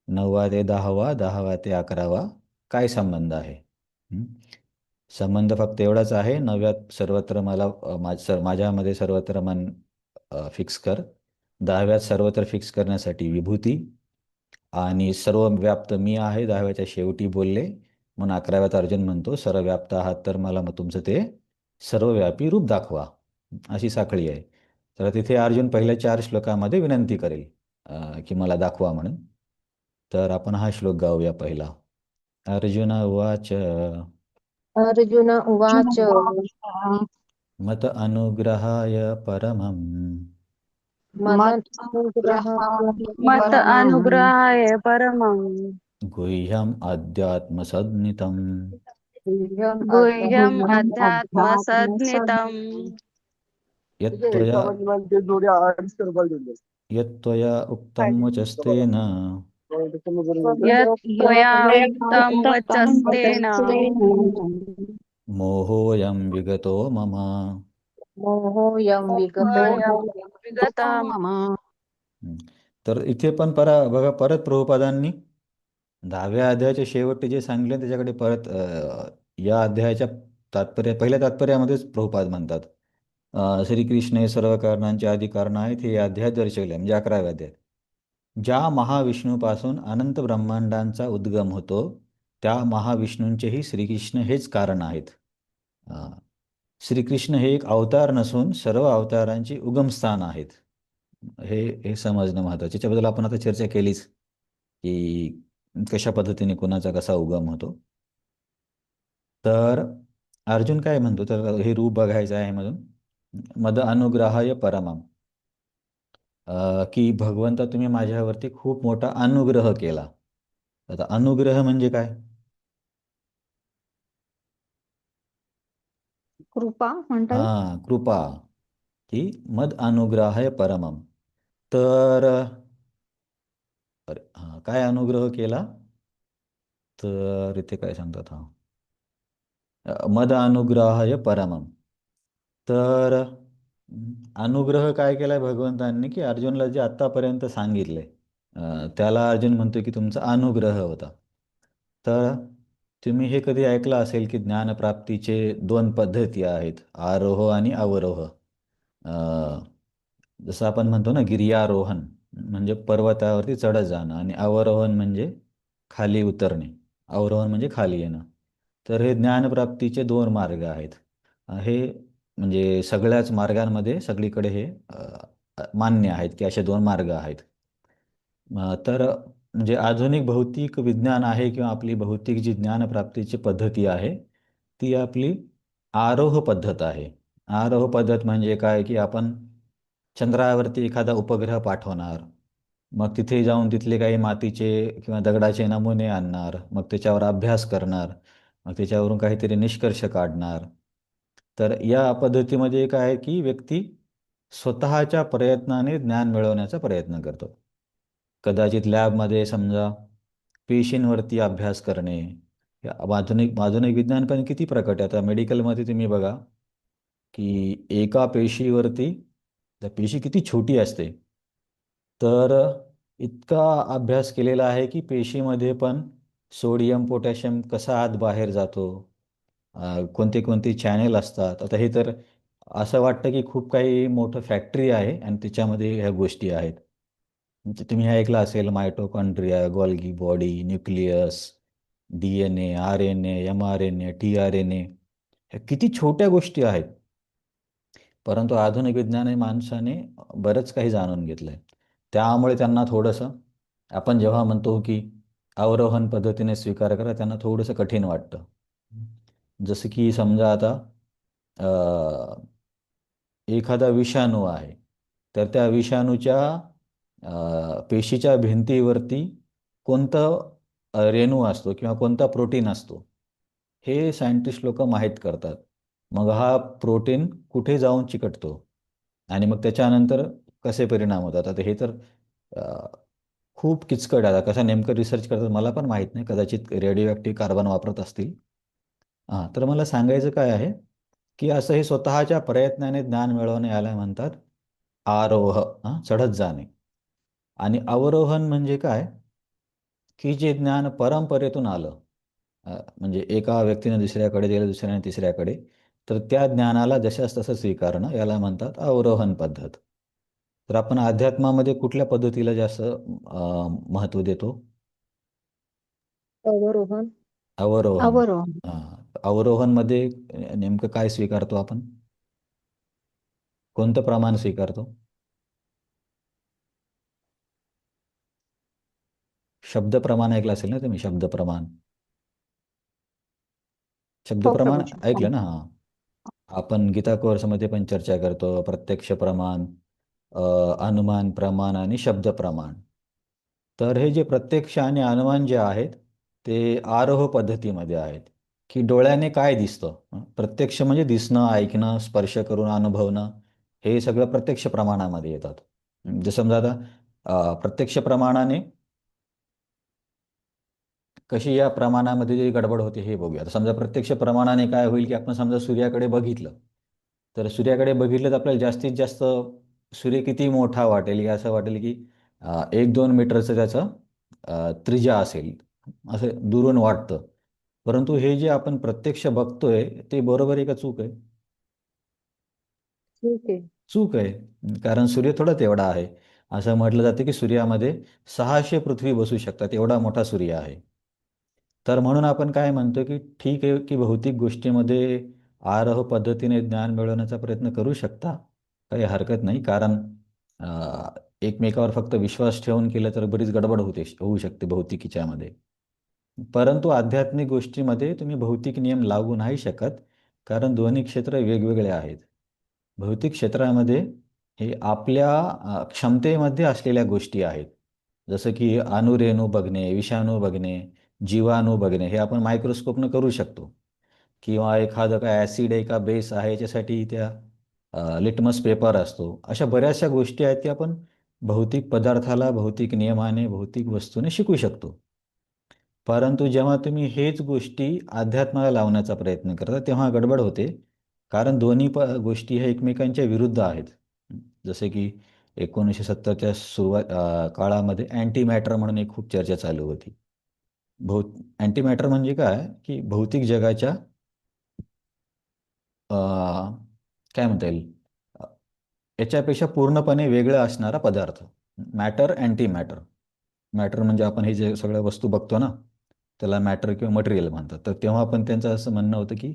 Speaker 1: 9वा ते 10वा 10वा ते 11वा काय संबंध आहे. संबंध फक्त एवढाच आहे 9व्यात सर्वत्र मला माझ्यामध्ये सर्वत्र मन फिक्स कर. 10व्यात सर्वत्र फिक्स करण्यासाठी विभूती आणि सर्व व्याप्त मी आहे 10व्याच्या शेवटी बोलले. म्हणून 11व्यात अर्जुन म्हणतो सर्वव्याप्त आहात तर मला मग तुमचं ते सर्वव्यापी रूप दाखवा. अशी साखळी आहे. तर तिथे अर्जुन पहिल्या 4 श्लोकामध्ये विनंती करेल की मला दाखवा म्हणून. तर आपण हा श्लोक गाऊया पहिला. अर्जुन उवाच
Speaker 2: अर्जुन उवाच
Speaker 1: मत अनुग्रहाय परमं
Speaker 3: मत अनुग्रहाय परमं
Speaker 1: गुह्यम अध्यात्मसंज्ञितम्
Speaker 3: गुह्यम् अध्यात्मसंज्ञितम्
Speaker 1: यत्त्वया उक्तं वचस्तेन
Speaker 3: यत् त्वया उक्तं वचस्तेन
Speaker 1: मोहोऽयं विगतो मम.
Speaker 2: मोहोऽयं
Speaker 3: मोहोऽयं विगतं मम.
Speaker 1: तर इथे पण बघा परत प्रभुपादांनी 10व्या अध्यायाच्या शेवटी जे सांगितले त्याच्याकडे परत या अध्यायाच्या पहिल्या तात्पर्यामध्येच प्रभुपाद म्हणतात श्रीकृष्ण हे सर्व कारणांचे आदी कारण आहेत हे अध्याय दर्शवले म्हणजे 11व्या अध्यायात. ज्या महाविष्णूपासून अनंत ब्रह्मांडांचा उद्गम होतो त्या महाविष्णूंचेही श्रीकृष्ण हेच कारण आहेत. श्रीकृष्ण हे एक अवतार नसून सर्व अवतारांची उगमस्थान आहेत. हे हे समजणं महत्त्वाचं. त्याच्याबद्दल आपण आता चर्चा केलीच की कशा पद्धतीने कुणाचा कसा उगम होतो. तर अर्जुन काय म्हणतो, तर हे रूप बघायचं आहे मधून मद अनुग्रहाय परमम, की भगवंता तुम्ही माझ्यावरती खूप मोठा अनुग्रह केला. आता अनुग्रह म्हणजे काय?
Speaker 2: कृपा म्हणता येईल.
Speaker 1: हा, कृपा. की मद अनुग्रहाय परमम. तर अरे हा, काय अनुग्रह केला? तर इथे काय सांगतात, हा मद अनुग्रहाय परमम. तर अनुग्रह काय केलाय भगवंतांनी, की अर्जुनला जे आत्तापर्यंत सांगितले त्याला अर्जुन म्हणतो की तुमचा अनुग्रह होता. तर तुम्ही हे कधी ऐकलं असेल की ज्ञानप्राप्तीचे दोन पद्धती आहेत, आरोह आणि अवरोह. जसं आपण म्हणतो ना, गिर्यारोहण म्हणजे पर्वतावरती चढत जाणं, आणि अवरोहण म्हणजे खाली उतरणे. अवरोहण म्हणजे खाली येणं. तर हे ज्ञानप्राप्तीचे दोन मार्ग आहेत. हे म्हणजे सगळ्याच मार्गांमध्ये सगळीकडे हे मान्य आहेत की असे दोन मार्ग आहेत. तर म्हणजे आधुनिक भौतिक विज्ञान आहे किंवा आपली भौतिक जी ज्ञानप्राप्तीची पद्धती आहे ती आपली आरोह पद्धत आहे. आरोह पद्धत म्हणजे काय, की आपण चंद्रावरती एखादा उपग्रह पाठवणार, मग तिथे जाऊन तिथले काही मातीचे किंवा दगडाचे नमुने आणणार, मग त्याच्यावर अभ्यास करणार, मग त्याच्यावरून काहीतरी निष्कर्ष काढणार. तर या पद्धतीमध्ये काय आहे, की व्यक्ती स्वतःच्या प्रयत्नाने ज्ञान मिळवण्याचा प्रयत्न करतो. कदाचित लॅबमध्ये समजा पेशींवरती अभ्यास करणे. या आधुनिक आधुनिक विज्ञान पण किती प्रकट आहे. आता मेडिकलमध्ये तुम्ही बघा की एका पेशीवरती, त्या पेशी किती छोटी असते, तर इतका अभ्यास केलेला आहे की पेशीमध्ये पण सोडियम पोटॅशियम कसा आत बाहेर जातो, कोणते कोणते चॅनेल असतात. आता हे तर असं वाटतं की खूप काही मोठं फॅक्टरी आहे आणि त्याच्यामध्ये ह्या गोष्टी आहेत. म्हणजे तुम्ही हे ऐकलं असेल, mitochondria, Golgi body, nucleus, DNA, RNA, mRNA, tRNA, ह्या किती छोट्या गोष्टी आहेत. परंतु आधुनिक विज्ञान माणसाने बरंच काही जाणून घेतलंय. त्यामुळे त्यांना थोडंसं, आपण जेव्हा म्हणतो की अवरोहण पद्धतीने स्वीकार करा, त्यांना थोडंसं कठीण वाटतं. जसं की समजा आता एखादा विषाणू आहे, तर त्या विषाणूच्या पेशीच्या भिंतीवरती कोणतं रेणू असतो किंवा कोणता प्रोटीन असतो, हे सायंटिस्ट लोक माहीत करतात. मग हा प्रोटीन कुठे जाऊन चिकटतो आणि मग त्याच्यानंतर कसे परिणाम होतात. आता हे तर अ, खूप किचकट आहे. आता कसं नेमकं रिसर्च करतात मला पण माहीत नाही, कदाचित रेडिओ ॲक्टिव्ह कार्बन वापरत असतील. हां, तर मला सांगायचं काय आहे, की असं हे स्वतःच्या प्रयत्नाने ज्ञान मिळवणे याला म्हणतात आरोह, चढत जाणे. आणि अवरोहण म्हणजे काय, की जे ज्ञान परंपरेतून आलं, म्हणजे एका व्यक्तीने दुसऱ्याकडे दिलं, दुसऱ्याने तिसऱ्याकडे, तर त्या ज्ञानाला जशास तसं स्वीकारणं याला म्हणतात अवरोहण पद्धत. तर आपण अध्यात्मामध्ये कुठल्या पद्धतीला जास्त महत्त्व देतो?
Speaker 2: अवरोहण.
Speaker 1: अवरोहण.
Speaker 2: अवरोहण.
Speaker 1: अवरोहणमध्ये नेमकं काय स्वीकारतो आपण? कोणतं प्रमाण स्वीकारतो? शब्द प्रमाण ऐकलं असेल ना तुम्ही, शब्द प्रमाण. शब्द
Speaker 2: हो
Speaker 1: प्रमाण
Speaker 2: प्रभू
Speaker 1: ऐकलं ना? हां. आपण गीता कोर्समध्ये पण चर्चा करतो, प्रत्यक्ष प्रमाण, अनुमान प्रमाण आणि शब्द प्रमाण. तर हे जे प्रत्यक्ष आणि अनुमान जे आहेत ते आरोह पद्धतीमध्ये आहेत, की डोळ्याने काय दिसतं. प्रत्यक्ष म्हणजे दिसणं, ऐकणं, स्पर्श करून अनुभवणं, हे सगळं प्रत्यक्ष प्रमाणामध्ये येतात. जसं समजा आता प्रत्यक्ष प्रमाणाने कशी या प्रमाणामध्ये जी गडबड होते हे बघूया. आता समजा प्रत्यक्ष प्रमाणाने काय होईल, की आपण समजा सूर्याकडे बघितलं, तर सूर्याकडे बघितलं तर आपल्याला जास्तीत जास्त सूर्य किती मोठा वाटेल, की असं वाटेल की 1-2 मीटरचं त्याचं त्रिज्या असेल, असं दुरून वाटतं. परंतु हे जे आपण प्रत्यक्ष बघतोय ते बरोबर आहे का चूक आहे?
Speaker 2: ठीक आहे.
Speaker 1: चूक आहे. कारण सूर्य थोडा तेवढा आहे. असं म्हटलं जातं की सूर्यामध्ये 600 पृथ्वी बसू शकतात, एवढा मोठा सूर्य आहे. तर म्हणून आपण काय म्हणतो, की ठीक आहे, की भौतिक गोष्टीमध्ये आरोह पद्धतीने ज्ञान मिळवण्याचा प्रयत्न करू शकता, काही हरकत नाही. कारण एकमेकावर फक्त विश्वास ठेवून केलं तर बरीच गडबड होऊ शकते भौतिकीच्यामध्ये. परंतु आध्यात्मिक गोष्टीमध्ये तुम्ही भौतिक नियम लागू नाही शकत, कारण दोन्ही क्षेत्र वेगवेगळे आहेत. भौतिक क्षेत्रामध्ये हे आपल्या क्षमतेमध्ये असलेल्या गोष्टी आहेत. जसं की अणुरेणू बघणे, विषाणू बघणे, जीवाणू बघणे, हे आपण मायक्रोस्कोपनं करू शकतो. किंवा एखादं काय ॲसिड आहे का बेस आहे याच्यासाठी त्या लिटमस पेपर असतो. अशा बऱ्याचशा गोष्टी आहेत की आपण भौतिक पदार्थाला भौतिक नियमाने, भौतिक वस्तूने शिकू शकतो. परंतु जेव्हा तुम्ही हेच गोष्टी अध्यात्माला लावण्याचा प्रयत्न करता तेव्हा गडबड होते. कारण दोन्ही गोष्टी ह्या एकमेकांच्या विरुद्ध आहेत. जसे की 1970च्या काळामध्ये अँटी मॅटर म्हणून एक खूप चर्चा चालू होती. अँटी मॅटर म्हणजे काय, की भौतिक जगाच्या काय म्हणता येईल, याच्यापेक्षा पूर्णपणे वेगळं असणारा पदार्थ. Matter, anti matter. मॅटर म्हणजे आपण हे जे सगळ्या वस्तू बघतो ना, त्याला मॅटर किंवा मटेरियल म्हणतात. तर तेव्हा पण त्यांचं असं म्हणणं होतं की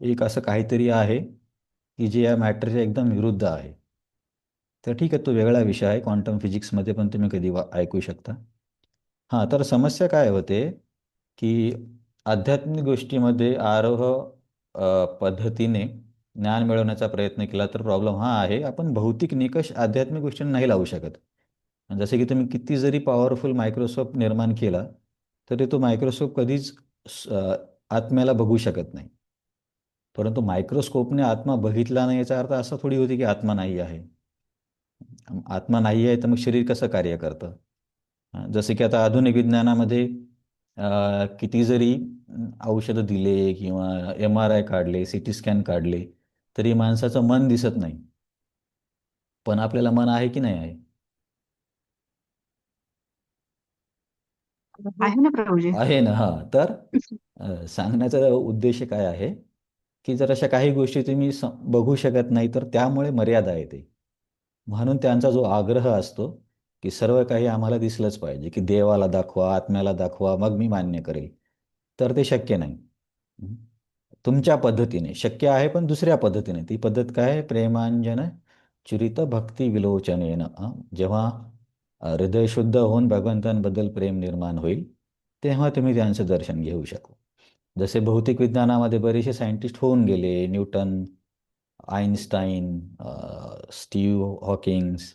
Speaker 1: एक असं काहीतरी आहे की जे या मॅटरच्या एकदम विरुद्ध आहे. तर ठीक आहे, तो वेगळा विषय आहे. क्वांटम फिजिक्समध्ये पण तुम्ही कधी ऐकू शकता. हां, तर समस्या काय होते की आध्यात्मिक गोष्टीमध्ये आरोह पद्धतीने ज्ञान मिळवण्याचा प्रयत्न केला तर प्रॉब्लेम हा आहे, आपण भौतिक निकष आध्यात्मिक गोष्टींना नाही लावू शकत. जसे की तुम्ही किती जरी पॉवरफुल मायक्रोस्कोप निर्माण केला तरी तो मायक्रोस्कोप कधीच आत्म्याला बघू शकत नाही. परंतु मायक्रोस्कोपने आत्मा बघितला नाही याचा अर्थ असा थोडी होती की आत्मा नाही आहे. आत्मा नाही आहे तर मग शरीर कसं कार्य करतं? जसे की आता आधुनिक विज्ञानामध्ये किती जरी औषधं दिले किंवा MRI काढले, CT स्कॅन काढले तरी माणसाचं मन दिसत नाही. पण आपल्याला मन आहे की नाही आहे?
Speaker 2: आहे ना प्रभूजी.
Speaker 1: आहे ना. हां, तर सांगण्याचा उद्देश काय आहे की जर अशा काही गोष्टी तुम्ही बघू शकत नाही तर त्यामुळे मर्यादा येते. म्हणून त्यांचा जो आग्रह असतो की सर्व काही आम्हाला दिसलंच पाहिजे, की देवाला दाखवा, आत्म्याला दाखवा, मग मी मान्य करेल. तर ते शक्य नाही. तुमच्या पद्धतीने शक्य आहे, पण दुसऱ्या पद्धतीने. ती पद्धत काय आहे? प्रेमांजन चुरित भक्ती विलोचनेनं. जेव्हा हृदय शुद्ध होऊन भगवंतांबद्दल प्रेम निर्माण होईल तेव्हा तुम्ही त्यांचं दर्शन घेऊ शकू. जसे भौतिक विज्ञानामध्ये बरेचसे सायंटिस्ट होऊन गेले, न्यूटन, आईन्स्टाईन, स्टीव्ह हॉकिंग्स.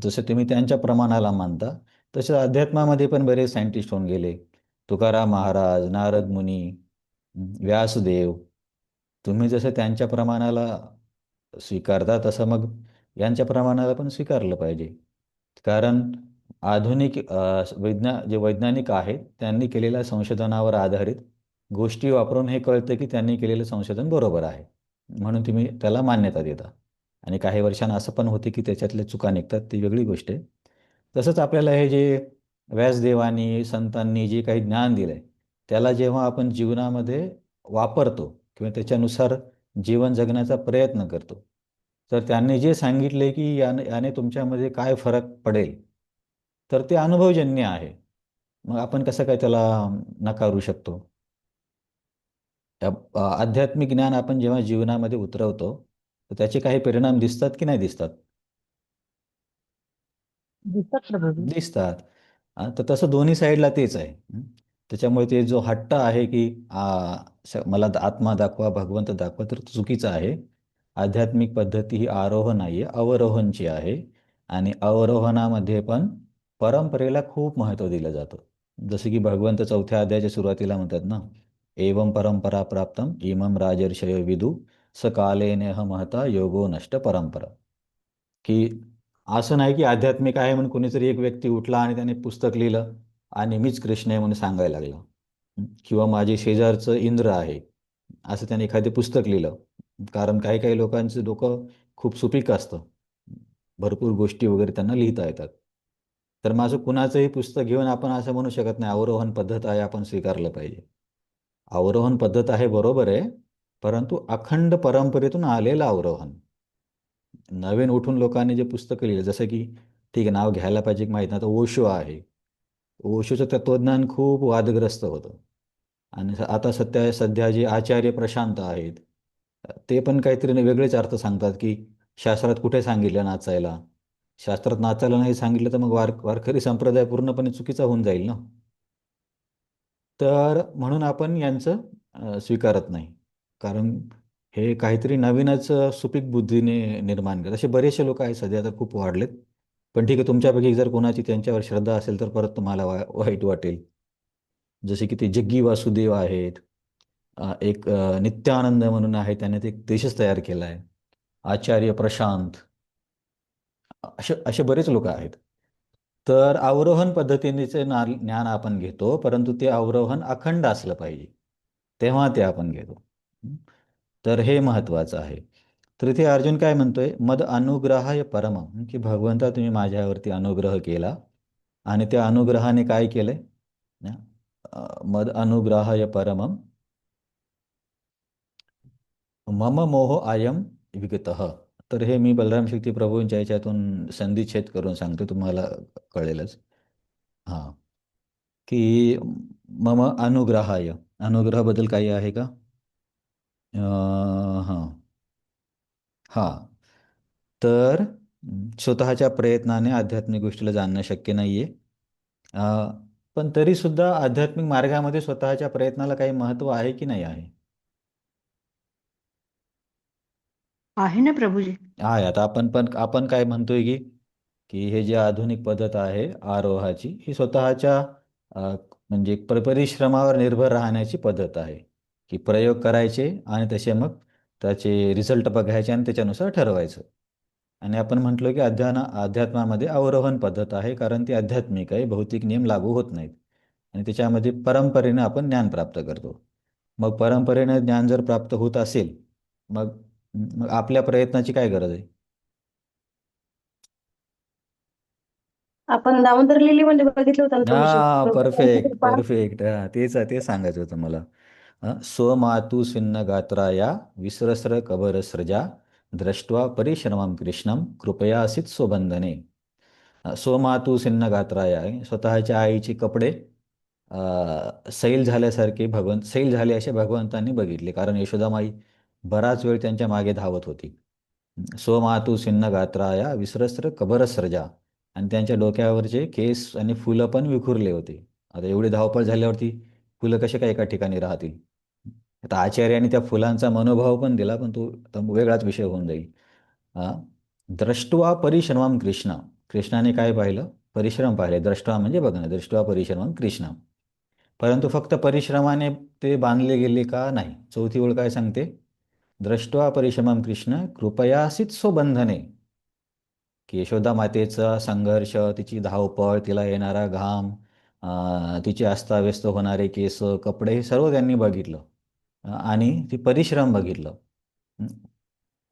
Speaker 1: जसे तुम्ही त्यांच्या प्रमाणाला मानता तसे अध्यात्मामध्ये पण बरेच सायंटिस्ट होऊन गेले. तुकाराम महाराज, नारद मुनी, व्यासदेव. तुम्ही जसं त्यांच्या प्रमाणाला स्वीकारता तसं मग यांच्या प्रमाणाला पण स्वीकारलं पाहिजे. कारण आधुनिक जे वैज्ञानिक आहेत त्यांनी केलेल्या संशोधनावर आधारित गोष्टी वापरून हे कळतं की त्यांनी केलेलं संशोधन बरोबर आहे, म्हणून तुम्ही त्याला मान्यता देता. आणि काही वर्षांना असं पण होते की त्याच्यातल्या चुका निघतात, ती वेगळी गोष्ट आहे. तसंच आपल्याला हे जे व्यासदेवांनी, संतांनी जे काही ज्ञान दिलं आहे त्याला जेव्हा आपण जीवनामध्ये वापरतो किंवा त्याच्यानुसार जीवन जगण्याचा प्रयत्न करतो तर त्यांनी जे सांगितले की याने तुमच्यामध्ये काय फरक पडेल तर ते अनुभवजन्य आहे. मग आपण कसं काय त्याला नकारू शकतो? आध्यात्मिक ज्ञान आपण जेव्हा जीवनामध्ये उतरवतो तर त्याचे काही परिणाम दिसतात की नाही दिसतात?
Speaker 2: दिसतात प्रभूजी.
Speaker 1: दिसतात. तर तसं दोन्ही साईडला तेच आहे. त्याच्यामुळे ते जो हट्ट आहे की मला आत्मा दाखवा, भगवंत दाखवा, तर तो चुकीचा आहे. आध्यात्मिक पद्धती ही आरोहण नाही आहे, अवरोहणची आहे. आणि अवरोहणामध्ये पण परंपरेला खूप महत्त्व दिलं जातं. जसं की भगवंत 4थ्या अध्यायाच्या सुरुवातीला म्हणतात ना, एवं परंपरा प्राप्तम इमं राजर्षयो विदु स कालेनेह महता योगो नष्ट परंपरा. की असं नाही की आध्यात्मिक आहे म्हणून कोणीतरी एक व्यक्ती उठला आणि त्याने पुस्तक लिहिलं आणि मीच कृष्ण आहे म्हणून सांगायला लागला. किंवा माझे शेजारचं इंद्र आहे असं त्याने एखादे पुस्तक लिहिलं. कारण काही काही लोकांचं डोकं खूप सुपीक असतं, भरपूर गोष्टी वगैरे त्यांना लिहिता येतात. तर माझं कुणाचंही पुस्तक घेऊन आपण असं म्हणू शकत नाही अवरोहण पद्धत आहे आपण स्वीकारलं पाहिजे. अवरोहण पद्धत आहे बरोबर आहे, परंतु अखंड परंपरेतून आलेलं अवरोहण. नवीन उठून लोकांनी जे पुस्तकं लिहिलं, जसं की ठीक आहे नाव घ्यायला पाहिजे की माहीत नाही, आता ओशो आहे. ओशोचं तत्त्वज्ञान खूप वादग्रस्त होतं. आणि आता सध्या जे आचार्य प्रशांत आहेत ते पण काहीतरी वेगळेच अर्थ सांगतात, की शास्त्रात कुठे सांगितलं नाचायला. शास्त्रात नाचायला नाही सांगितलं तर मग वारकरी संप्रदाय पूर्णपणे चुकीचा होऊन जाईल ना. तर म्हणून आपण यांचं स्वीकारत नाही. कारण हे काहीतरी नवीनच सुपीक बुद्धीने निर्माण करतात. असे बरेचसे लोक आहेत सध्या, आता खूप वाढलेत. पण ठीक आहे, तुमच्यापैकी जर कोणाची त्यांच्यावर श्रद्धा असेल तर परत तुम्हाला वाईट वाटेल. जसे की ते जग्गी वासुदेव आहेत. एक नित्यानंद म्हणून आहे, त्याने ते एक देशच तयार केला आहे. आचार्य प्रशांत, असे असे बरेच लोक आहेत. तर अवरोहण पद्धतीनेचे ज्ञान आपण घेतो, परंतु ते अवरोहण अखंड असलं पाहिजे, तेव्हा ते आपण घेतो. हं? तर हे महत्त्वाचं आहे. तर इथे अर्जुन काय म्हणतोय, मद अनुग्रहाय परमं, की भगवंता तुम्ही माझ्यावरती अनुग्रह केला आणि त्या अनुग्रहाने काय केलंय, मद अनुग्रहाय परमं मम मोह आयम विगतः. तर हे मी बलराम शक्ती प्रभूंच्या याच्यातून संधिच्छेद करून सांगतो, तुम्हाला कळेलच. हां, की मम अनुग्रहाय, अनुग्रहाबद्दल काही आहे का? हां हां, तर स्वतःच्या प्रयत्नाने आध्यात्मिक गोष्टीला जाणणं शक्य नाही आहे. पण तरीसुद्धा आध्यात्मिक मार्गामध्ये स्वतःच्या प्रयत्नाला काही महत्त्व आहे की नाही आहे?
Speaker 2: आहे ना प्रभूजी.
Speaker 1: आहे. आता आपण काय म्हणतोय की हे जे आधुनिक पद्धत आहे आरोहाची, ही स्वतःच्या अ, म्हणजे परिश्रमावर निर्भर राहण्याची पद्धत आहे, की प्रयोग करायचे आणि तसे मग त्याचे रिझल्ट बघायचे आणि त्याच्यानुसार ठरवायचं. आणि आपण म्हटलो की अध्यात्मामध्ये अवरोहण पद्धत आहे, कारण ती आध्यात्मिक आहे, भौतिक नियम लागू होत नाहीत आणि त्याच्यामध्ये परंपरेनं आपण ज्ञान प्राप्त करतो. मग परंपरेनं ज्ञान जर प्राप्त होत असेल, मग मग आपल्या प्रयत्नाची काय गरज आहे?
Speaker 2: आपण दामोदर लिलीमध्ये बघितलं होतं ना प्रभूजी,
Speaker 1: हा,
Speaker 2: प्रभूंची
Speaker 1: परफेक्ट
Speaker 2: कृपा.
Speaker 1: परफेक्ट. हा, ते सांगायचं होतं मला. स्वमातु सिन्न गात्राया विस्रस्र कबरस्रजा दृष्ट्वा परिश्रमं कृष्णम कृपयासित स्वबंधने. स्वमातु सिन्न गात्राया, स्वतःच्या आईचे कपडे सैल झाल्यासारखे सैल झाले असे भगवंतांनी बघितले, कारण यशोदामाई बराच वेळ त्यांच्या मागे धावत होती. स्वमातु सिन्न गात्राया विस्रस्र कबरस्रजा, आणि त्यांच्या डोक्यावरचे केस आणि फुलं पण विखुरले होते. आता एवढी धावपळ झाल्यावरती फुलं कसे काय एका ठिकाणी राहतील? आता आचार्याने त्या फुलांचा मनोभाव पण दिला, पण तो आता वेगळाच विषय होऊन जाईल. हा, द्रष्ट्वा परिश्रमम कृष्ण, कृष्णाने काय पाहिलं? परिश्रम पाहिले. द्रष्ट्वा म्हणजे बघणं, दृष्ट्वा परिश्रमम कृष्ण. परंतु फक्त परिश्रमाने ते बांधले गेले का? नाही. चौथी ओळ काय सांगते? द्रष्ट्वा परिश्रमम कृष्ण कृपयासित स्वबंधने, की यशोदा मातेचा संघर्ष, तिची धावपळ, तिला येणारा घाम, तिचे अस्ताव्यस्त होणारे केस, कपडे, हे सर्व त्यांनी बघितलं आणि ती परिश्रम बघितलं. हं.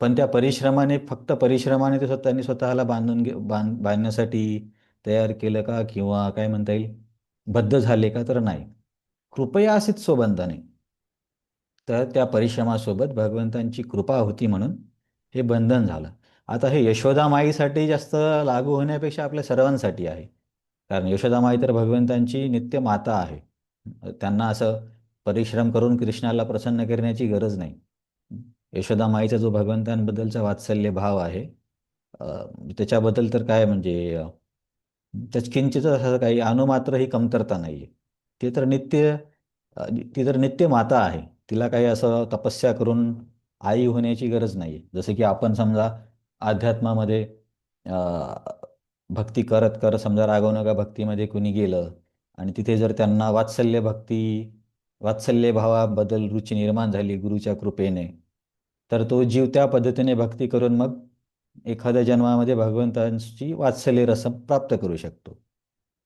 Speaker 1: पण त्या परिश्रमाने, फक्त परिश्रमाने ते त्यांनी स्वतःला बांधण्यासाठी तयार केलं का, किंवा काय म्हणता येईल, बद्ध झाले का? तर नाही. कृपया असेच स्वबंधने, तर त्या परिश्रमासोबत भगवंतांची कृपा होती म्हणून हे बंधन झालं. आता हे यशोदामाईसाठी जास्त लागू होण्यापेक्षा आपल्या सर्वांसाठी आहे. कारण यशोदामाई तर भगवंतांची नित्य माता आहे. त्यांना असं परिश्रम करून कृष्णाला प्रसन्न करण्याची गरज नाही. यशोदामाईचा जो भगवंतांबद्दलचा वात्सल्य भाव आहे, अ, त्याच्याबद्दल तर काय म्हणजे त्याच किंचित असं काही अणुमात्र ही कमतरता नाही आहे. ती तर नित्य ती तर नित्य माता आहे. तिला काही असं तपस्या करून आई होण्याची गरज नाही आहे. जसं की आपण समजा अध्यात्मामध्ये भक्ती करत करत समजा रागवणुका भक्तीमध्ये कुणी गेलं आणि तिथे जर त्यांना वात्सल्य भावाबद्दल रुची निर्माण झाली गुरुच्या कृपेने, तर तो जीव त्या पद्धतीने भक्ती करून मग एखाद्या जन्मामध्ये भगवंतांची वात्सल्य रस प्राप्त करू शकतो.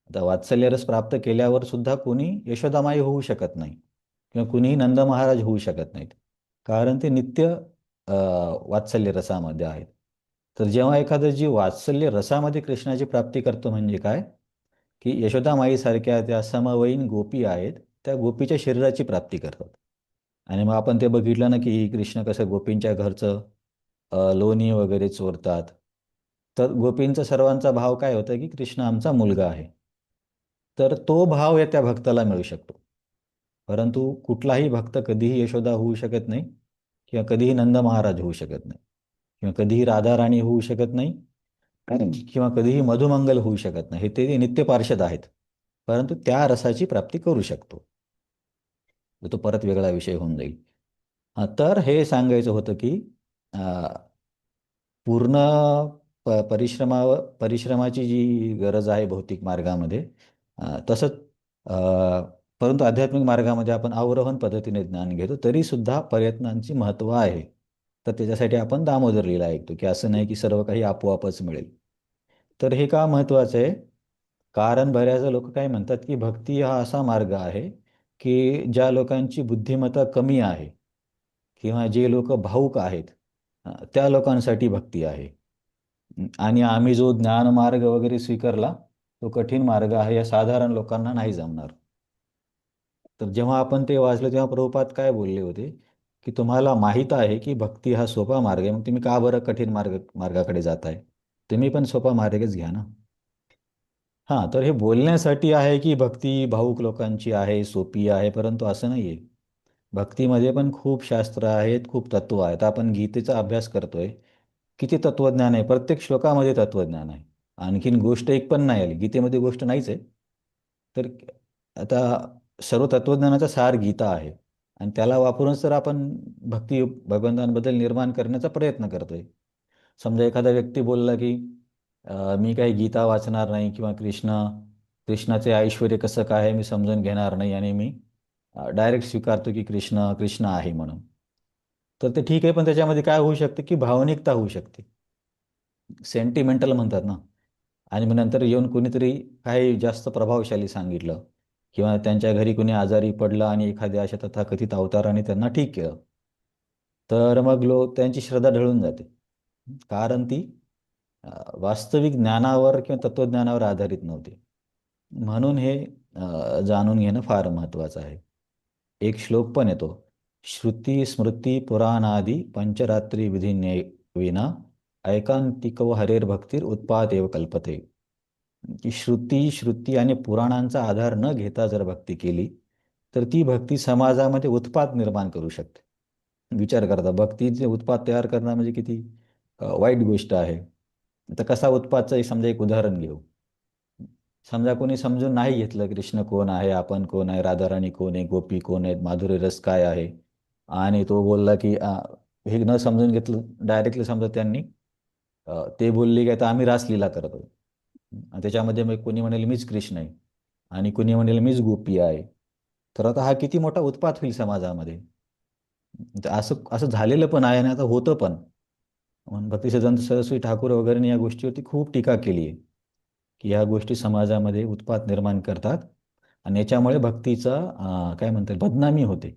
Speaker 1: आता वात्सल्य रस प्राप्त केल्यावर सुद्धा कोणी यशोदामाई होऊ शकत नाही किंवा कुणीही नंद महाराज होऊ शकत नाहीत, कारण ते नित्य अ, वात्सल्य रसामध्ये आहेत. तर जेव्हा एखादा जीव वात्सल्य रसामध्ये कृष्णाची प्राप्ती करतो म्हणजे काय, की यशोदामाईसारख्या त्या समवयीन गोपी आहेत, त्या गोपीच्या शरीराची प्राप्ती करतात. आणि मग आपण ते बघितलं ना, की कृष्ण कसं गोपींच्या घरचं लोणी वगैरे चोरतात. तर गोपींचा सर्वांचा भाव काय होता, की कृष्ण आमचा मुलगा आहे. तर तो भाव या त्या भक्ताला मिळू शकतो. परंतु कुठलाही भक्त कधीही यशोदा होऊ शकत नाही किंवा कधीही नंद महाराज होऊ शकत नाही, किंवा कधीही राधाराणी होऊ शकत नाही, किंवा कधीही मधुमंगल होऊ शकत नाही. हे ते नित्य पार्षद आहेत, परंतु त्या रसाची प्राप्ती करू शकतो. तो परत वेगळा विषय होऊन जाईल. तर हे सांगायचं होतं की पूर्ण परिश्रमाची जी गरज आहे भौतिक मार्गामध्ये, तसंच परंतु आध्यात्मिक मार्गामध्ये आपण अवरोहण पद्धतीने ज्ञान घेतो, तरी सुद्धा प्रयत्नांची महत्त्व आहे. तर त्याच्यासाठी आपण दामोदर लीला ऐकतो की असं नाही की सर्व काही आपोआपच मिळेल. तर हे का महत्त्वाचं आहे? कारण बऱ्याच लोक काय म्हणतात की भक्ती हा असा मार्ग आहे की ज्या लोकांची बुद्धिमत्ता कमी आहे किंवा जे लोक भावुक आहेत, त्या लोकांसाठी भक्ती आहे. आणि आम्ही जो ज्ञानमार्ग वगैरे स्वीकारला तो कठीण मार्ग आहे, या साधारण लोकांना नाही जमणार. तर जेव्हा आपण ते वाचलं तेव्हा प्रभुपाद काय बोलले होते की तुम्हाला माहीत आहे की भक्ती हा सोपा मार्ग आहे, मग तुम्ही का बरं कठीण मार्गाकडे जाताय? तुम्ही पण सोपा मार्गच घ्या ना. हां, तर हे बोलण्यासाठी आहे की भक्ती भावुक लोकांची आहे, सोपी आहे, परंतु असं नाही आहे. भक्तीमध्ये पण खूप शास्त्र आहेत, खूप तत्व आहेत. आपण गीतेचा अभ्यास करतोय, किती तत्वज्ञान आहे, प्रत्येक श्लोकामध्ये तत्वज्ञान आहे. आणखीन गोष्ट एक पण नाही आली, गीतेमध्ये गोष्ट नाहीच आहे. तर आता सर्व तत्वज्ञानाचा सार गीता आहे, आणि त्याला वापरूनच तर आपण भक्ती भगवंतांबद्दल निर्माण करण्याचा प्रयत्न करतोय. समजा एखादा व्यक्ती बोलला की मी काही गीता वाचणार नाही, किंवा कृष्णाचे ऐश्वर कसं काय आहे मी समजून घेणार नाही, आणि मी डायरेक्ट स्वीकारतो की कृष्ण कृष्ण आहे म्हणून. तर ते ठीक आहे, पण त्याच्यामध्ये काय होऊ शकते की भावनिकता होऊ शकते, सेंटिमेंटल म्हणतात ना. आणि मग नंतर येऊन कोणीतरी काही जास्त प्रभावशाली सांगितलं, किंवा त्यांच्या घरी कोणी आजारी पडलं आणि एखाद्या अशा तथाकथित अवताराने त्यांना ठीक केलं, तर मग त्यांची श्रद्धा ढळून जाते. कारण ती वास्तविक ज्ञानावर किंवा तत्त्वज्ञानावर आधारित नव्हती. म्हणून हे जाणून घेणं फार महत्त्वाचं आहे. एक श्लोक पण येतो, श्रुती स्मृती पुराणादी पंचरात्री विधी विना ऐकांतिकव हरेर भक्तीर उत्पाद एव कल्पते. की श्रुती आणि पुराणांचा आधार न घेता जर भक्ती केली तर ती भक्ती समाजामध्ये उत्पात निर्माण करू शकते. विचार करता, भक्तीचे उत्पात तयार करणं म्हणजे किती वाईट गोष्ट आहे. आता कसा उत्पातचं समजा एक उदाहरण घेऊ. समजा कोणी समजून नाही घेतलं कृष्ण कोण आहे, आपण कोण आहे, राधाराणी कोण आहे, गोपी कोण आहेत, माधुरी रस काय आहे, आणि तो बोलला की हे न समजून घेतलं डायरेक्टली, समजा त्यांनी ते बोलले की आता आम्ही रासलीला करतो, आणि त्याच्यामध्ये मग कोणी म्हणेल मीच कृष्ण आहे, आणि कोणी म्हणेल मीच गोपी आहे. तर आता हा किती मोठा उत्पात होईल समाजामध्ये. तर असं असं झालेलं पण आहे, आणि आता होतं पण. म्हणून भक्तिसिद्धांत सरस्वती ठाकूर वगैरे या गोष्टीवरती खूप टीका केली आहे की ह्या गोष्टी समाजामध्ये उत्पात निर्माण करतात, आणि याच्यामुळे भक्तीचा काय म्हणतात बदनामी होते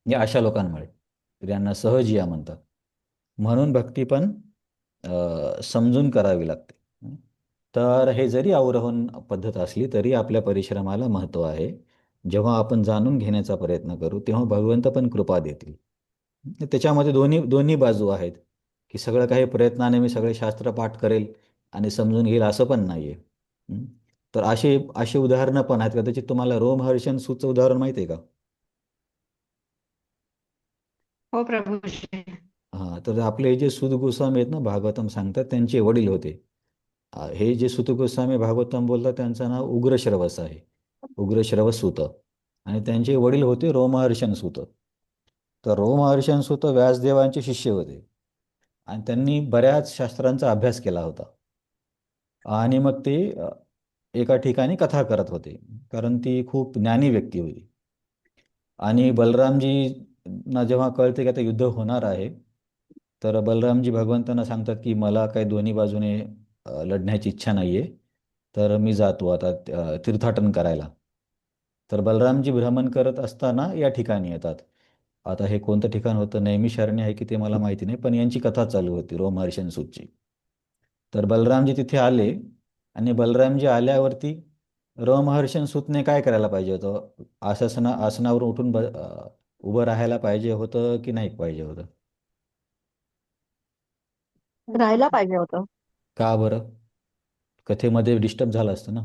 Speaker 1: या अशा लोकांमुळे. तर यांना सहजिया म्हणतात. म्हणून भक्ती पण समजून करावी लागते. तर हे जरी अवरोहण पद्धत असली तरी आपल्या परिश्रमाला महत्त्व आहे. जेव्हा आपण जाणून घेण्याचा प्रयत्न करू तेव्हा भगवंत पण कृपा देतील. त्याच्यामध्ये दोन्ही दोन्ही बाजू आहेत, की सगळं काही प्रयत्नाने मी सगळे शास्त्र पाठ करेल आणि समजून घेईल असं पण नाही आहे. तर असे असे उदाहरणं पण आहेत. कदाचित तुम्हाला रोमहर्षण सूचं उदाहरण माहिती आहे का?
Speaker 2: हो प्रभूजी.
Speaker 1: हां, तर आपले जे सूत गोस्वामी आहेत ना, भागवतम सांगतात, त्यांचे वडील होते. हे जे सूत गोस्वामी भागवतम बोलतात त्यांचं नाव उग्रश्रवस आहे, उग्रश्रवस सूत. आणि त्यांचे वडील होते रोमहर्षण सूत. तर रोमहर्षण सूत व्यासदेवांचे शिष्य होते, आणि त्यांनी बऱ्याच शास्त्रांचा अभ्यास केला होता. आणि मग ते एका ठिकाणी कथा करत होते, कारण ती खूप ज्ञानी व्यक्ती होती. आणि बलरामजींना जेव्हा कळते की आता युद्ध होणार आहे, तर बलरामजी भगवंतांना सांगतात की मला काही दोन्ही बाजूने लढण्याची इच्छा नाही आहे, तर मी जातो आता तीर्थाटन करायला. तर बलरामजी भ्रमण करत असताना या ठिकाणी येतात. आता हे कोणतं ठिकाण होतं, नैमिषारण्य आहे की ते मला माहिती नाही, पण यांची कथा चालू होती रोमहर्षण सूतची. तर बलरामजी तिथे आले, आणि बलरामजी आल्यावरती रोमहर्षण सूतने काय करायला पाहिजे होतं? आसनावर उठून उभं राहायला पाहिजे होतं की नाही पाहिजे होतं?
Speaker 2: राहायला पाहिजे होतं.
Speaker 1: का बरं? कथेमध्ये डिस्टर्ब झालं असतं ना.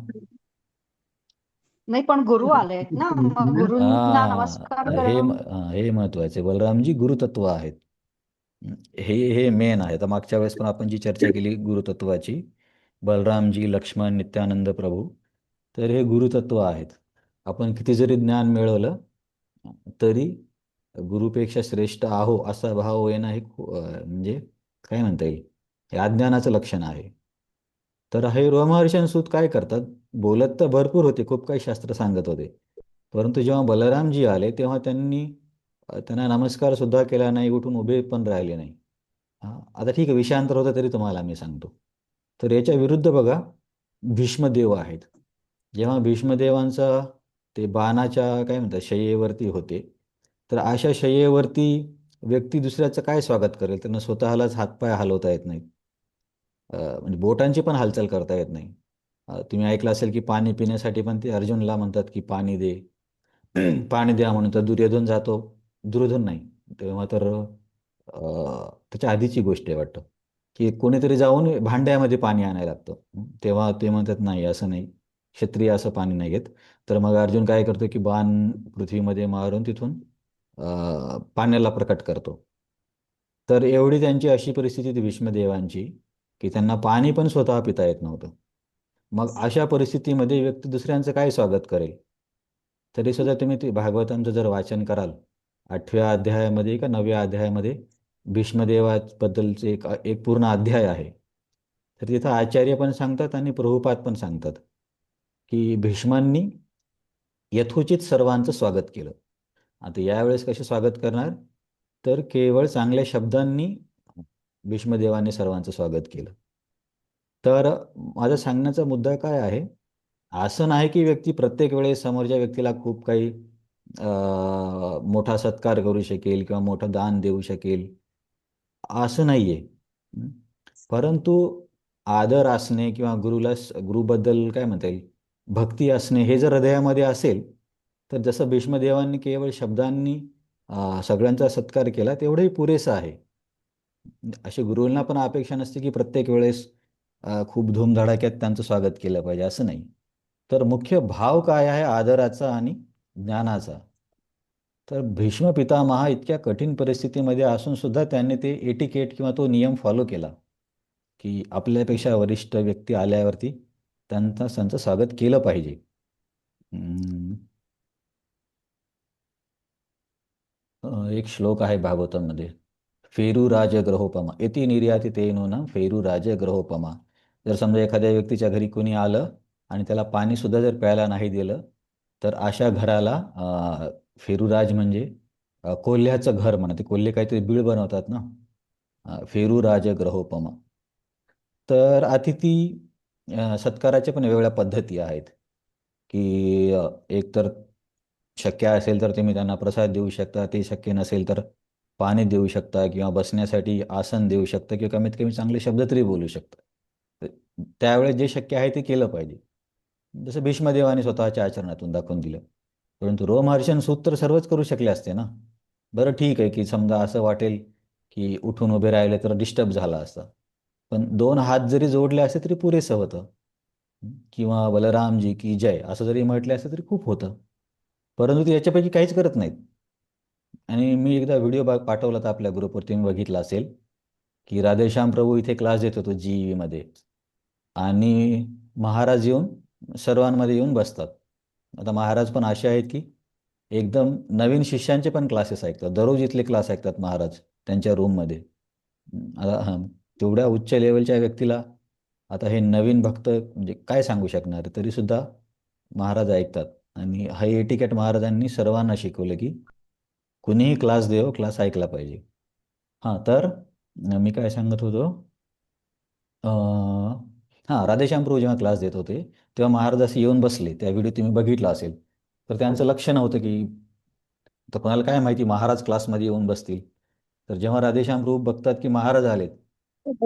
Speaker 2: नाही पण गुरु आलेत ना, मग गुरूंना नमस्कार
Speaker 1: हा
Speaker 2: करणं.
Speaker 1: हे महत्वाचे. बलरामजी गुरुतत्व आहेत. हे हे मेन आहे. तर मागच्या वेळेस पण आपण जी चर्चा केली गुरुतत्वाची, बलरामजी, लक्ष्मण, नित्यानंद प्रभू, तर हे गुरुतत्व आहेत. आपण किती जरी ज्ञान मिळवलं तरी गुरुपेक्षा श्रेष्ठ आहो असा भाव येणं हे म्हणजे काय म्हणता येईल, हे अज्ञानाचं लक्षण आहे. तर हे रोमहर्षण सूत काय करतात, बोलत तर भरपूर होते, खूप काही शास्त्र सांगत होते, परंतु जेव्हा बलरामजी आले तेव्हा त्यांनी त्यांना नमस्कार सुद्धा केला नाही, उठून उभे पण राहिले नाही. आता ठीक आहे, विषयांतर होतं तरी तुम्हाला मी सांगतो. तर याच्या विरुद्ध बघा भीष्मदेव आहेत. जेव्हा भीष्मदेवांचा ते बाणाच्या काय म्हणतात शय्येवरती होते, तर अशा शय्येवरती व्यक्ती दुसऱ्याचं काय स्वागत करेल? त्यांना स्वतःलाच हातपाय हलवता येत नाहीत. म्हणजे बोटांची पण हालचाल करता येत नाही. तुम्ही ऐकलं असेल की पाणी पिण्यासाठी पण ते अर्जुनला म्हणतात की पाणी दे. पाणी द्या म्हणून तर दुर्योधन जातो. दुर्योधन नाही, तेव्हा तर त्याच्या आधीची गोष्ट आहे वाटतं, की कोणीतरी जाऊन भांड्यामध्ये पाणी आणायला लागतं. तेव्हा ते म्हणतात नाही, असं नाही, क्षत्रिय असं पाणी नाही घेत. तर मग अर्जुन काय करतो की बाण पृथ्वीमध्ये मारून तिथून पाण्याला प्रकट करतो. तर एवढी त्यांची अशी परिस्थिती होती भीष्मदेवांची की त्यांना पाणी पण स्वतः पिता येत नव्हतं. मग अशा परिस्थितीमध्ये व्यक्ती दुसऱ्यांचं काय स्वागत करेल? तरी सुद्धा तुम्ही ते भागवतांचं जर वाचन कराल, 8व्या अध्यायामध्ये का 9व्या अध्यायामध्ये भीष्मदेवाबद्दलचे एक एक पूर्ण अध्याय आहे. तर तिथं आचार्य पण सांगतात आणि प्रभुपाद पण सांगतात की भीष्मांनी यथोचित सर्वांचं स्वागत केलं. आता यावेळेस कसे स्वागत करणार? तर केवळ चांगल्या शब्दांनी भीष्मदेवाने सर्वांचं स्वागत केलं. तर माझा सांगण्याचा मुद्दा काय आहे, असं नाही की व्यक्ती प्रत्येक वेळेस समोरच्या व्यक्तीला खूप काही मोठा सत्कार करू शकेल किंवा मोठं दान देऊ शकेल, असं नाही आहे. परंतु आदर असणे किंवा गुरुबद्दल काय म्हणता येईल, भक्ती असणे, हे जर हृदयामध्ये असेल, तर जसं भीष्मदेवांनी केवळ शब्दांनी सगळ्यांचा सत्कार केला तेवढंही पुरेसं आहे. अशी गुरुंना पण अपेक्षा नसते की प्रत्येक वेळेस खूप धूमधडाक्यात त्यांचं स्वागत केलं पाहिजे, असं नाही. तर मुख्य भाव काय आहे? आदराचा आणि ज्ञानाचा. तर भीष्म पितामहा इतक्या कठीण परिस्थितीमध्ये असून सुद्धा त्यांनी ते एटिकेट किंवा तो नियम फॉलो केला की आपल्यापेक्षा वरिष्ठ व्यक्ती आल्यावरती त्यांचं स्वागत केलं पाहिजे. एक श्लोक आहे भागवतामध्ये, फेरू राजग्रहोपमा इति निर्याती ते नूनं फेरू राजग्रहोपमा. जर समजा एखाद्या व्यक्तीच्या घरी कोणी आलं आणि त्याला पाणीसुद्धा जर प्यायला नाही दिलं, तर अशा घराला फेरूराज म्हणजे कोल्ह्याचं घर म्हणा. ते कोल्हे काहीतरी बीळ बनवतात ना, फेरू राजग्रहोपमा. तर अतिथी सत्काराच्या पण वेगवेगळ्या पद्धती आहेत की एक तर शक्य असेल तर तुम्ही त्यांना प्रसाद देऊ शकता, ते शक्य नसेल तर पाणी देऊ शकता किंवा बसण्यासाठी आसन देऊ शकता किंवा कमीत कमी चांगले शब्द तरी बोलू शकता. तर त्यावेळेस जे शक्य आहे ते केलं पाहिजे, जसं भीष्मदेवाने स्वतःच्या आचरणातून दाखवून दिलं. परंतु रोमहर्षण सूत तर सर्वच करू शकले असते ना. बरं ठीक आहे की समजा असं वाटेल की उठून उभे राहिले तर डिस्टर्ब झाला असता, पण 2 हात जरी जोडले असते तरी पुरेसं होतं. किंवा बलरामजी की जय असं जरी म्हटले असते तरी खूप होतं. परंतु ते याच्यापैकी काहीच करत नाहीत. आणि मी एकदा व्हिडिओ पाठवला होता आपल्या ग्रुपवरती, तुम्ही बघितला असेल, की राधेश्याम प्रभू इथे क्लास देत होतो GEV मध्ये, आणि महाराज येऊन सर्वांमध्ये येऊन बसतात. आता महाराज पण असे आहेत की एकदम नवीन शिष्यांचे पण क्लासेस ऐकतात, दररोज इथले क्लास ऐकतात महाराज त्यांच्या रूममध्ये. आता तेवढ्या उच्च लेवलच्या व्यक्तीला आता हे नवीन भक्त म्हणजे काय सांगू शकणार, तरी सुद्धा महाराज ऐकतात. आणि हा एटिकेट महाराजांनी सर्वांना शिकवलं की कुणीही क्लास देव, क्लास ऐकला पाहिजे. हां, तर मी काय सांगत होतो, हां, राधेश्याम प्रभू जेव्हा क्लास देत होते तेव्हा महाराज असे येऊन बसले, त्या व्हिडिओ तुम्ही बघितला असेल. तर त्यांचं लक्ष नव्हतं की, तर कोणाला काय माहिती महाराज क्लासमध्ये येऊन बसतील. तर जेव्हा राधेश्याम प्रभू बघतात की महाराज आलेत,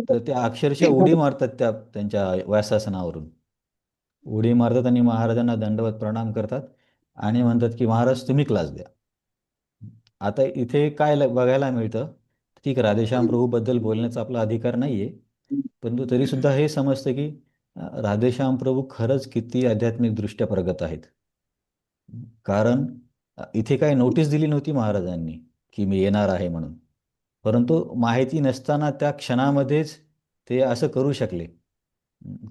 Speaker 1: तर ते अक्षरशः उडी मारतात त्या त्यांच्या व्यासासनावरून. उडी मारतात आणि महाराजांना दंडवत प्रणाम करतात आणि म्हणतात की महाराज तुम्ही क्लास द्या. आता इथे काय बघायला मिळतं, ठीक आहे, राधेश्याम प्रभूबद्दल बोलण्याचा आपला अधिकार नाही आहे, परंतु तरीसुद्धा हे समजतं की राधेश्याम प्रभू खरंच किती आध्यात्मिकदृष्ट्या प्रगत आहेत. कारण इथे काही नोटीस दिली नव्हती महाराजांनी की मी येणार आहे म्हणून. परंतु माहिती नसताना त्या क्षणामध्येच ते असं करू शकले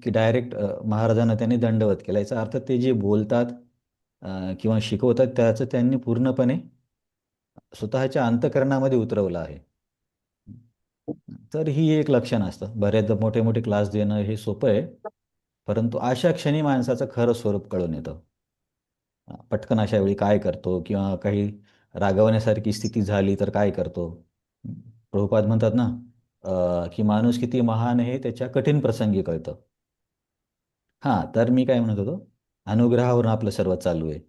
Speaker 1: की डायरेक्ट महाराजांना त्यांनी दंडवत केला. याचा अर्थ ते जे बोलतात किंवा शिकवतात त्याचं त्यांनी पूर्णपणे स्वतःच्या अंतःकरणामध्ये उतरवलं आहे. तर ही एक लक्षण असतं. बऱ्याचदा मोठे मोठे क्लास देणं हे सोपं आहे, परंतु अशा क्षणी माणसाचं खरं स्वरूप कळून येतं. पटकन अशा वेळी काय करतो किंवा काही रागवण्यासारखी स्थिती झाली तर काय करतो. प्रभुपाद म्हणतात ना, की माणूस किती महान आहे त्याच्या कठीण प्रसंगी कळतं. हां, तर मी काय म्हणत होतो, अनुग्रहावरून आपलं सर्व चालू आहे.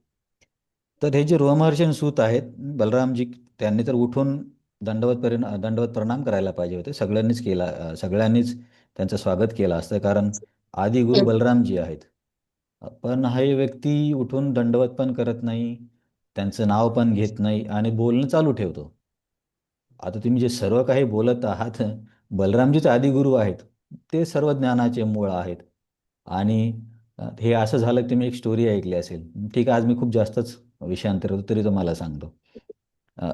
Speaker 1: तर हे जे रोमहर्षण सूत आहेत, बलरामजी त्यांनी तर उठून दंडवत प्रणाम करायला पाहिजे होते. सगळ्यांनीच केला, सगळ्यांनीच त्यांचं स्वागत केलं असतं, कारण आदी गुरु बलरामजी आहेत. पण हा व्यक्ती उठून दंडवत पण करत नाही, त्यांचं नाव पण घेत नाही आणि बोलणं चालू ठेवतो. आता तुम्ही जे सर्व काही बोलत आहात, बलरामजीच आदिगुरु आहेत. ते सर्व ज्ञानाचे मूळ आहेत. आणि हे असं झालं की तुम्ही एक स्टोरी ऐकली असेल. ठीक आहे, आज मी खूप जास्तच विषयांतर होतो तरी तुम्हाला सांगतो.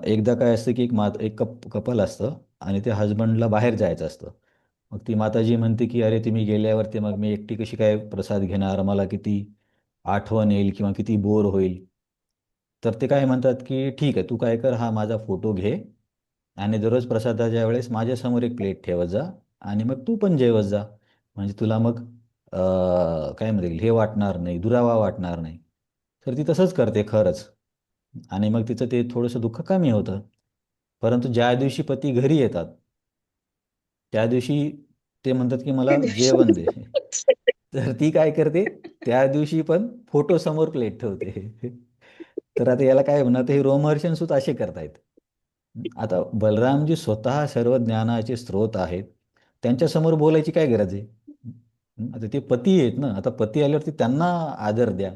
Speaker 1: एकदा काय असतं की एक कपल असतं आणि त्या हजबंडला बाहेर जायचं असतं. मग ती माताजी म्हणते की अरे तुम्ही गेल्यावरती मग मी एकटी कशी काय प्रसाद घेणार, मला किती आठवण येईल किंवा किती बोर होईल. तर ते काय म्हणतात की ठीक आहे, तू काय कर, हा माझा फोटो घे आणि दररोज प्रसादाच्या वेळेस माझ्यासमोर एक प्लेट ठेवत जा आणि मग तू पण जेवत जा. म्हणजे तुला मग काय म्हणतील हे वाटणार नाही, दुरावा वाटणार नाही. तर ती तसंच करते खरंच. आणि मग तिचं ते थोडंसं दुःख कमी होतं. परंतु ज्या दिवशी पती घरी येतात, त्या दिवशी ते म्हणतात की मला जेवण दे. तर ती काय करते, त्या दिवशी पण फोटो समोर प्लेट ठेवते. तर आता याला काय म्हणणार, तर हे रोमहर्षण सुद्धा असे करतायत. आता बलरामजी स्वतः सर्व ज्ञानाचे स्रोत आहेत. त्यांच्यासमोर बोलायची काय गरज आहे? आता ते पती आहेत ना, आता पती आल्यावरती त्यांना आदर द्या.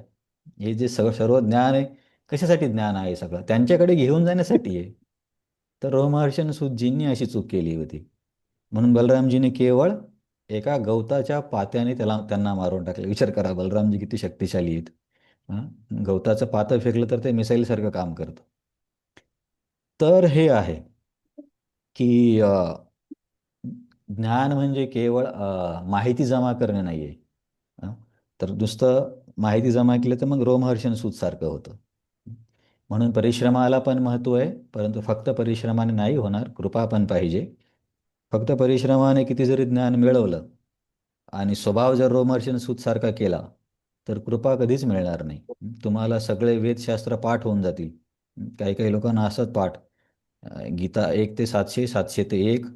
Speaker 1: हे जे सर्व ज्ञान आहे, कशासाठी ज्ञान आहे सगळं? त्यांच्याकडे घेऊन जाण्यासाठी आहे. तर रोमहर्षण सूतजींनी अशी चूक केली होती. म्हणून बलरामजीने केवळ एका गवताच्या पात्याने त्यांना मारून टाकले. विचार करा, बलरामजी किती शक्तिशाली आहेत. हं? गवताचं पातं फेकलं तर ते मिसाईलसारखं काम करतं. तर हे आहे की ज्ञान म्हणजे केवळ माहिती जमा करणे नाही आहे. हं? तर नुसतं माहिती जमा केलं तर मग रोमहर्षण सूतसारखं होतं. म्हणून परिश्रमाला पण महत्त्व आहे, परंतु फक्त परिश्रमाने नाही होणार, कृपा पण पाहिजे. फक्त परिश्रमाने किती जरी ज्ञान मिळवलं आणि स्वभाव जर रोमहर्षण सूतसारखा केला, तर कृपा कधीच मिळणार नाही. तुम्हाला सगळे वेदशास्त्र पाठ होऊन जातील. काही काही लोकांना असंच पाठ, गीता 1 ते 700, 700 ते 1,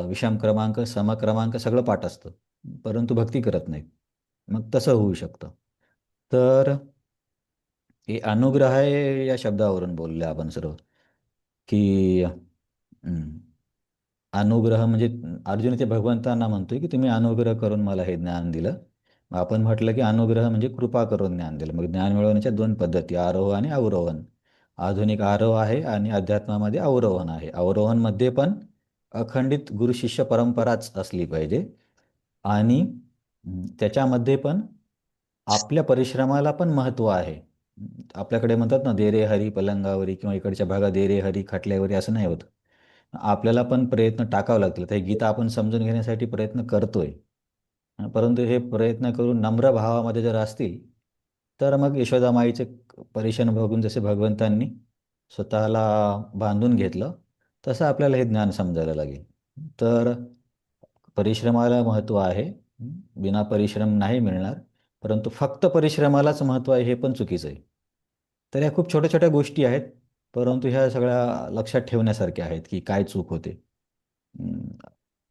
Speaker 1: विषम क्रमांक, समक्रमांक सगळं पाठ असतं. परंतु भक्ती करत नाहीत. मग तसं होऊ शकतं. तर हे अनुग्रह आहे या शब्दावरून बोलले आपण सर्व, की अनुग्रह म्हणजे अर्जुन इथे भगवंतांना म्हणतोय की तुम्ही अनुग्रह करून मला हे ज्ञान दिलं. मग आपण म्हटलं की अनुग्रह म्हणजे कृपा करून ज्ञान दिलं. मग ज्ञान मिळवण्याच्या दोन पद्धती, आरोह आणि अवरोहन. आधुनिक आरोह आहे आणि अध्यात्मामध्ये अवरोहन आहे. अवरोहनमध्ये पण अखंडित गुरुशिष्य परंपराच असली पाहिजे आणि त्याच्यामध्ये पण आपल्या परिश्रमाला पण महत्त्व आहे. आपल्याकडे म्हणतात ना, दे रे हरी पलंगावरी किंवा इकडच्या भागात दे रे हरी खाटल्यावरी, असं नाही होत. आपल्याला पण प्रयत्न टाकावे लागतील. तर हे गीता आपण समजून घेण्यासाठी प्रयत्न करतोय. परंतु हे प्रयत्न करून नम्र भावामध्ये जर असतील, तर मग यशोदामाईचे परेशान बघून जसे भगवंतांनी स्वतःला बांधून घेतलं, तसं आपल्याला हे ज्ञान समजायला लागेल. तर परिश्रमाला महत्त्व आहे. बिना परिश्रम नाही मिळणार. परंतु फक्त परिश्रमालाच महत्त्व आहे हे पण चुकीचं आहे. तर ह्या खूप छोट्या छोट्या गोष्टी आहेत, परंतु ह्या सगळ्या लक्षात ठेवण्यासारख्या आहेत की काय चूक होते. अं,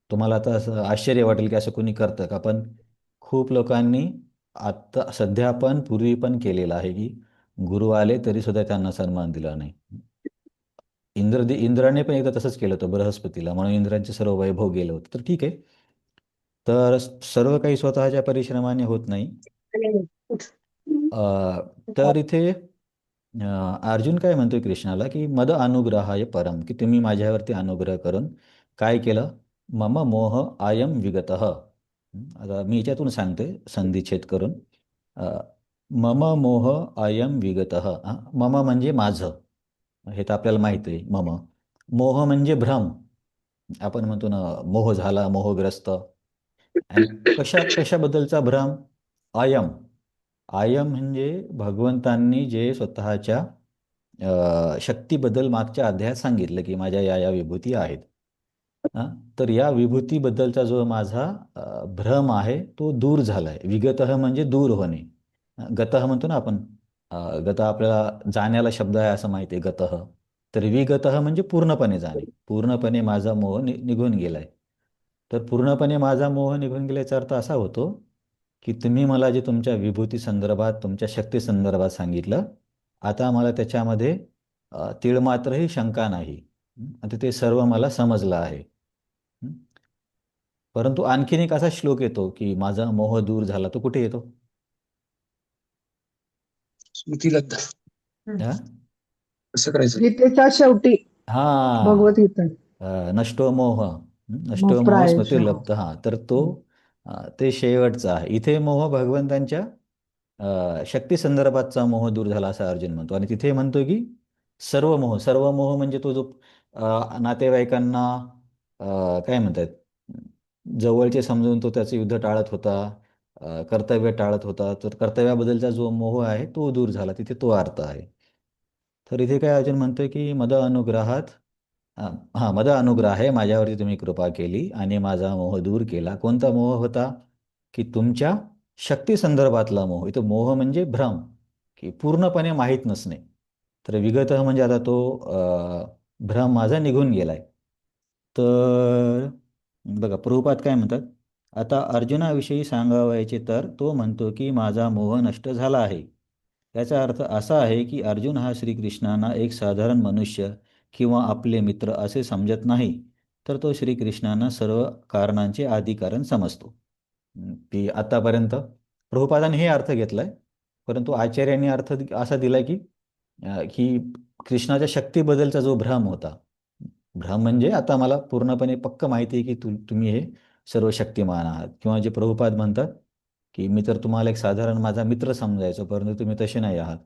Speaker 1: तुम्हाला आता असं आश्चर्य वाटेल की असं कोणी करतं का? पण खूप लोकांनी आत्ता सध्या पण पूर्वी पण केलेलं आहे की गुरु आले तरी सुद्धा त्यांना सन्मान दिला नाही. इंद्राने पण एकदा तसंच केलं होतं बृहस्पतीला, म्हणून इंद्रांचे सर्व वैभव गेलं होतं. तर ठीक आहे. तर सर्व काही स्वतःच्या परिश्रमाने होत नाही. अ, तर इथे अर्जुन काय म्हणतोय कृष्णाला की मद अनुग्रहाय परम, की तुम्ही माझ्यावरती अनुग्रह करून काय केलं, मम मोह आयम विगतः. आता मी याच्यातून सांगते संधिच्छेद करून. मम मोह अयम विगतः. मम म्हणजे माझं, हे तर आपल्याला माहित आहे. मम मोह म्हणजे भ्रम. आपण म्हणतो ना, मोह झाला, मोहग्रस्त. आणि कशाबद्दलचा भ्रम? अयम. अयम म्हणजे भगवंतांनी जे स्वतःच्या शक्तीबद्दल मागच्या अध्यायात सांगितलं की माझ्या या या विभूती आहेत. तर या विभूतीबद्दलचा जो माझा भ्रम आहे तो दूर झाला आहे. विगतः म्हणजे दूर होणे. गतः म्हणतो ना आपण. गतः आपल्याला जाण्याला शब्द आहे असं माहिती आहे, गतः. तर विगतः म्हणजे पूर्णपणे जाणे. पूर्णपणे माझा मोह निघून गेलाय. तर पूर्णपणे माझा मोह निघून गेल्याचा अर्थ असा होतो की तुम्ही मला जे तुमच्या विभूती संदर्भात, तुमच्या शक्ती संदर्भात सांगितलं, आता मला त्याच्यामध्ये तीळमात्रही शंका नाही. आता ते सर्व मला समजलं आहे. हं. परंतु आणखीन एक असा श्लोक येतो की माझा मोह दूर झाला. तो कुठे येतो?
Speaker 4: स्मृतिलब्ध.
Speaker 1: हा?
Speaker 4: कसं करायचं?
Speaker 5: गीतेच्या शेवटी
Speaker 1: हा.
Speaker 5: भगवद्गीता.
Speaker 1: नष्टो मोह. नष्टो
Speaker 5: मग
Speaker 1: मोह
Speaker 5: प्रायश.
Speaker 1: स्मृतिर्लब्ध. हा, तर तो ते शेवटचा आहे. इथे मोह भगवंतांच्या शक्ती संदर्भातचा मोह दूर झाला असं अर्जुन म्हणतो. आणि तिथे म्हणतो की सर्व मोह म्हणजे तो जो नातेवाईकांना काय म्हणतात, जवळचे समजून तो त्याचं युद्ध टाळत होता, कर्तव्य टाळत होता. तर कर्तव्याबद्दलचा जो मोह आहे तो दूर झाला. तिथे तो अर्थ आहे. तर इथे काय अर्जुन म्हणतोय की मद अनुग्रहात, मद अनुग्रहाने माझ्यावरती तुम्ही कृपा केली आणि माझा मोह दूर केला. कोणता मोह होता? की तुमच्या शक्ती संदर्भातला मोह. इथं मोह म्हणजे भ्रम, की पूर्णपणे माहीत नसणे. तर विगत म्हणजे आता तो भ्रम माझा निघून गेलाय. तर बघा प्रभुपाद काय म्हणतात, आता अर्जुनाविषयी सांगावयाचे तर तो म्हणतो की माझा मोह नष्ट झाला आहे. याचा अर्थ असा आहे की अर्जुन हा श्रीकृष्णांना एक साधारण मनुष्य किंवा आपले मित्र असे समजत नाही, तर तो श्रीकृष्णांना सर्व कारणांचे आदिकारण समजतो. की आतापर्यंत प्रभुपादांनी हे अर्थ घेतलाय, परंतु आचार्यांनी अर्थ असा दिलाय की की कृष्णाच्या शक्तीबद्दलचा जो भ्रम होता, भ्रम म्हणजे आता मला पूर्णपणे पक्क माहिती आहे की तुम्ही हे सर्व शक्तिमान आहात. किंवा जे प्रभुपाद म्हणतात की मी तर तुम्हाला एक साधारण माझा मित्र समजायचो, परंतु तुम्ही तसे नाही आहात.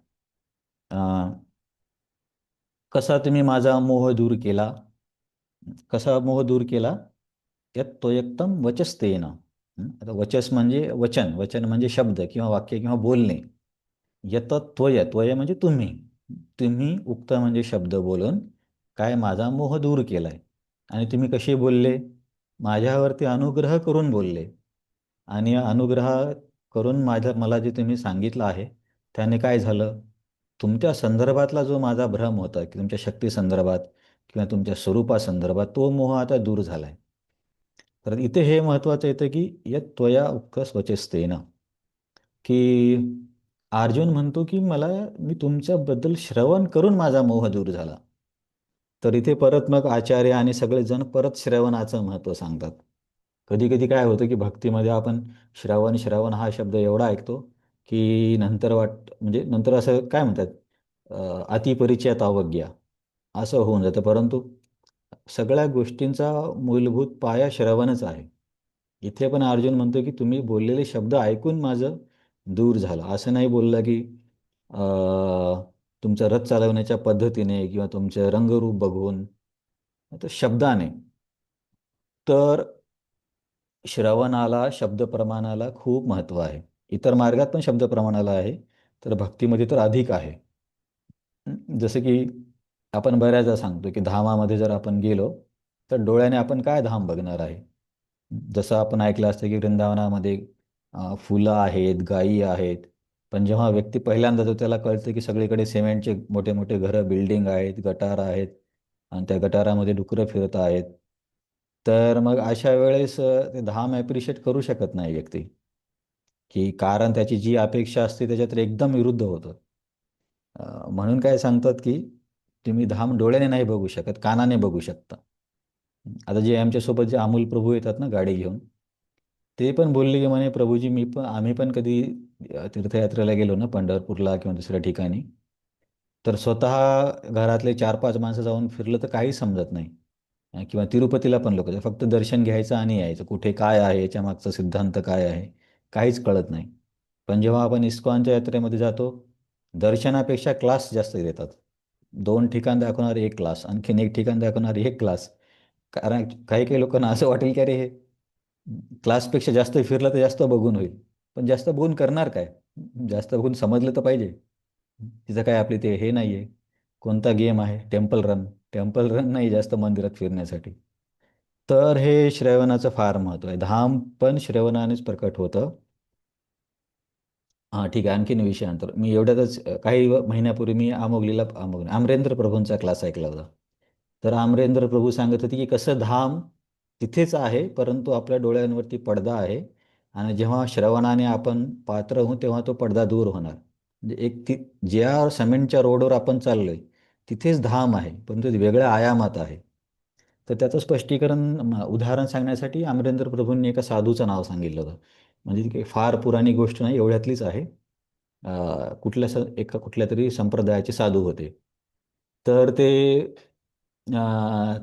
Speaker 1: कसा तुम्ही माझा मोह दूर केला? कसा मोह दूर केला? यत् त्वयक्तं वचस्तेन. आता वचस म्हणजे वचन, वचन म्हणजे शब्द किंवा वाक्य किंवा बोलणे. यत त्वय, त्वय म्हणजे तुम्ही. तुम्ही उक्त म्हणजे शब्द बोलून काय माझा मोह दूर केलाय. आणि तुम्ही कसे बोलले? माझ्यावरती अनुग्रह करून बोलले. आणि अनुग्रह करून मला जे तुम्ही सांगितलं आहे त्याने काय झालं? तुमच्या संदर्भातला जो माझा भ्रम होता की तुमच्या शक्ती संदर्भात किंवा तुमच्या स्वरूपासंदर्भात, तो मोह आता दूर झालाय. तर इथे हे महत्त्वाचं येतं की यत् त्वया उक्त स्वचस्तेन, की अर्जुन म्हणतो की मी तुमच्याबद्दल श्रवण करून माझा मोह दूर झाला. तर इथे परत मग आचार्य आणि सगळेजण परत श्रवणाचं महत्त्व सांगतात. कधी कधी काय होतं की भक्तीमध्ये आपण श्रवण श्रवण हा शब्द एवढा ऐकतो की नंतर म्हणजे नंतर असं काय म्हणतात, अतिपरिचयात अवज्ञा असं होऊन जातं. परंतु सगळ्या गोष्टींचा मूलभूत पाया श्रवणच आहे. इथे पण अर्जुन म्हणतो की तुम्ही बोललेले शब्द ऐकून माझं दूर झालं. असं नाही बोललं की तुमचं रथ चालवण्याच्या पद्धतीने किंवा तुमचं रंगरूप बघून, तर शब्दाने. तर श्रवणाला, शब्दप्रमाणाला खूप महत्त्व आहे. इतर मार्गात पण शब्दप्रमाणाला आहे, तर भक्तीमध्ये तर अधिक आहे. जसं की आपण बऱ्याचदा सांगतो की धामामध्ये जर आपण गेलो तर डोळ्याने आपण काय धाम बघणार आहे. जसं आपण ऐकलं असतं की वृंदावनामध्ये फुलं आहेत, गायी आहेत. पण जेव्हा व्यक्ती पहिल्यांदा जो त्याला कळतं की सगळीकडे सिमेंटचे मोठे मोठे घरं, बिल्डिंग आहेत, गटार आहेत आणि त्या गटारामध्ये डुकरं फिरत आहेत. तर मग अशा वेळेस ते धाम ॲप्रिशिएट करू शकत नाही व्यक्ती, की कारण त्याची जी अपेक्षा असते त्याच्यात एकदम विरुद्ध होतं. म्हणून काय सांगतात की तुम्ही धाम डोळ्याने नाही बघू शकत, कानाने बघू शकता. आता जे आमच्यासोबत जे अमोल प्रभू येतात ना गाडी घेऊन, ते पण बोलले की म्हणे प्रभूजी आम्ही पण कधी तीर्थयात्रेला गेलो ना पंढरपूरला किंवा दुसऱ्या ठिकाणी, तर स्वतः घरातले 4-5 माणसं जाऊन फिरलं तर काही समजत नाही. किंवा तिरुपतीला पण लोक फक्त दर्शन घ्यायचं आणि यायचं. कुठे काय आहे, याच्या मागचा सिद्धांत काय आहे, काहीच कळत नाही. पण जेव्हा आपण इस्कॉनच्या यात्रेमध्ये जातो, दर्शनापेक्षा क्लास जास्त देतात. 2 ठिकाण दाखवणारे एक क्लास, आणखीन एक ठिकाण दाखवणारे एक क्लास. कारण काही काही लोकांना असं वाटेल की अरे हे क्लासपेक्षा जास्त फिरलं तर जास्त बघून होईल. पण जास्त बघून करणार काय? जास्त बघून समजलं तर पाहिजे. तिथं काय आपली ते हे नाही आहे. कोणता गेम आहे? Temple run. टेम्पल रन नाही जास्त मंदिरात फिरण्यासाठी. तर हे श्रवणाचं फार महत्त्व आहे. धाम पण श्रवणानेच प्रकट होतं. हां, ठीक आहे. आणखीन विषयांतर. मी एवढ्यातच काही महिन्यापूर्वी मी अमरेंद्र प्रभूंचा क्लास ऐकला होता. तर अमरेंद्र प्रभू सांगत होते, की कसं धाम तिथेच आहे, परंतु आपल्या डोळ्यांवरती पडदा आहे आणि जेव्हा श्रवणाने आपण पात्र होऊ, तेव्हा तो पडदा दूर होणार. म्हणजे ज्या सिमेंटच्या रोडवर आपण चाललोय, तिथेच धाम आहे, परंतु ते वेगळ्या आयामात आहे. तर त्याचं स्पष्टीकरण उदाहरण सांगण्यासाठी अमरेंद्र प्रभूंनी एका साधूचं नाव सांगितलं होतं. म्हणजे ती काही फार पुराणी गोष्ट नाही, एवढ्यातलीच आहे. एका कुठल्या तरी संप्रदायाचे साधू होते. तर ते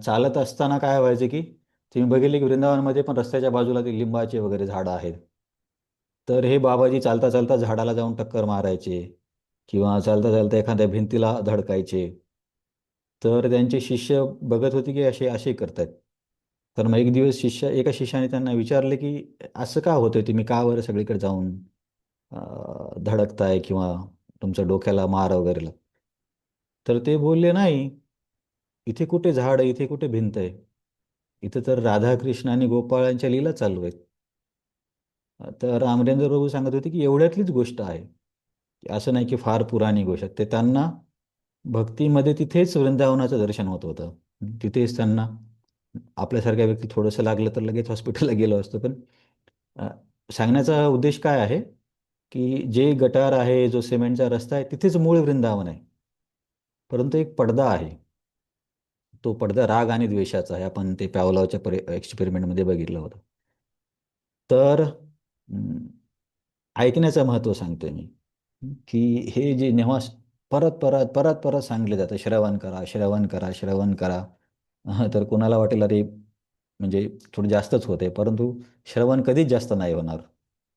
Speaker 1: चालत असताना काय व्हायचं की तुम्ही बघितले की वृंदावनमध्ये पण रस्त्याच्या बाजूला ते लिंबाचे वगैरे झाडं आहेत. तर हे बाबाजी चालता चालता झाडाला जाऊन टक्कर मारायचे किंवा चालता चालता एखाद्या भिंतीला धडकायचे. तर त्यांचे शिष्य बघत होते की असे असे करतायत. तर मग एक दिवस एका शिष्याने त्यांना विचारले की असं का होतंय, तुम्ही का बरं सगळीकडे जाऊन धडकताय किंवा तुमच्या डोक्याला मार वगैरे लागतो. तर ते बोलले, नाही, इथे कुठे झाड आहे, इथे कुठे भिंत आहे, इथं तर राधाकृष्ण आणि गोपाळांच्या लीला चालू आहेत. तर अमरेंद्र प्रभू सांगत होते की एवढ्यातलीच गोष्ट आहे, की असं नाही की फार पुराणी गोष्ट आहे. ते त्यांना भक्तीमध्ये तिथेच वृंदावनाचं दर्शन होत होतं. तिथेच त्यांना आपल्यासारख्या व्यक्ती थोडंसं लागलं तर लगेच हॉस्पिटलला गेलो असतो. पण अ, सांगण्याचा उद्देश काय आहे, की जे गटार आहे, जो सिमेंटचा रस्ता आहे, तिथेच मूळ वृंदावन आहे. परंतु एक पडदा आहे. तो पडदा राग आणि द्वेषाचा आहे. आपण ते पॅवलॉवच्या एक्सपेरिमेंटमध्ये बघितलं होतं. तर ऐकण्याचं महत्त्व सांगतोय मी, की हे जे जेव्हा परत परत परत परत सांगितलं जातं, श्रवण करा, श्रवण करा, श्रवण करा. तर कोणाला वाटेल अरे म्हणजे थोडं जास्तच होतंय, परंतु श्रवण कधीच जास्त नाही होणार.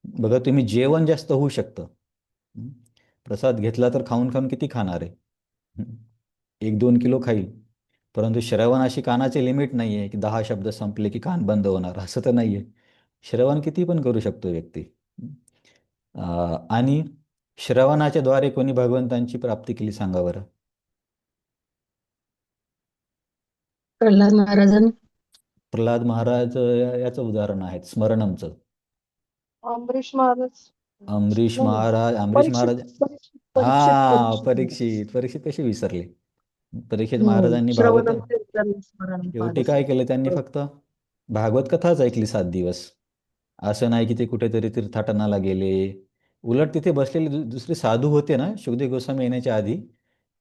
Speaker 1: बघा तुम्ही जेवण जास्त होऊ शकतं. हं. प्रसाद घेतला तर खाऊन खाऊन किती खाणार आहे? 1-2 किलो खाईल. परंतु श्रवणाशी कानाचे लिमिट नाही आहे, की 10 शब्द संपले की कान बंद होणार, असं तर नाही आहे. श्रवण किती पण करू शकतो व्यक्ती. आणि श्रवणाच्या द्वारे कोणी भगवंतांची प्राप्ती केली सांगा बरं?
Speaker 2: प्रल्हाद महाराजांनी.
Speaker 1: प्रल्हाद महाराज याचं उदाहरण आहे स्मरणमचं.
Speaker 2: अमरीश महाराज.
Speaker 1: अमरीश
Speaker 2: नाही,
Speaker 1: महाराज
Speaker 2: परीक्षित
Speaker 1: महाराज
Speaker 2: परीक्षित परीक्षित
Speaker 1: हा,
Speaker 2: परीक्षित महाराज.
Speaker 1: परीक्षित कशी विसरले? परीक्षित महाराजांनी भागवत
Speaker 2: श्रवणम कीर्तन स्मरणम
Speaker 1: शेवटी काय
Speaker 2: पादसेवा.
Speaker 1: केलं त्यांनी? फक्त भागवत कथाच ऐकली 7 दिवस. असं नाही की ते कुठेतरी तीर्थाटनाला गेले. उलट तिथे बसलेले दुसरे साधू होते ना, शुकदेव गोस्वामी येण्याच्या आधी,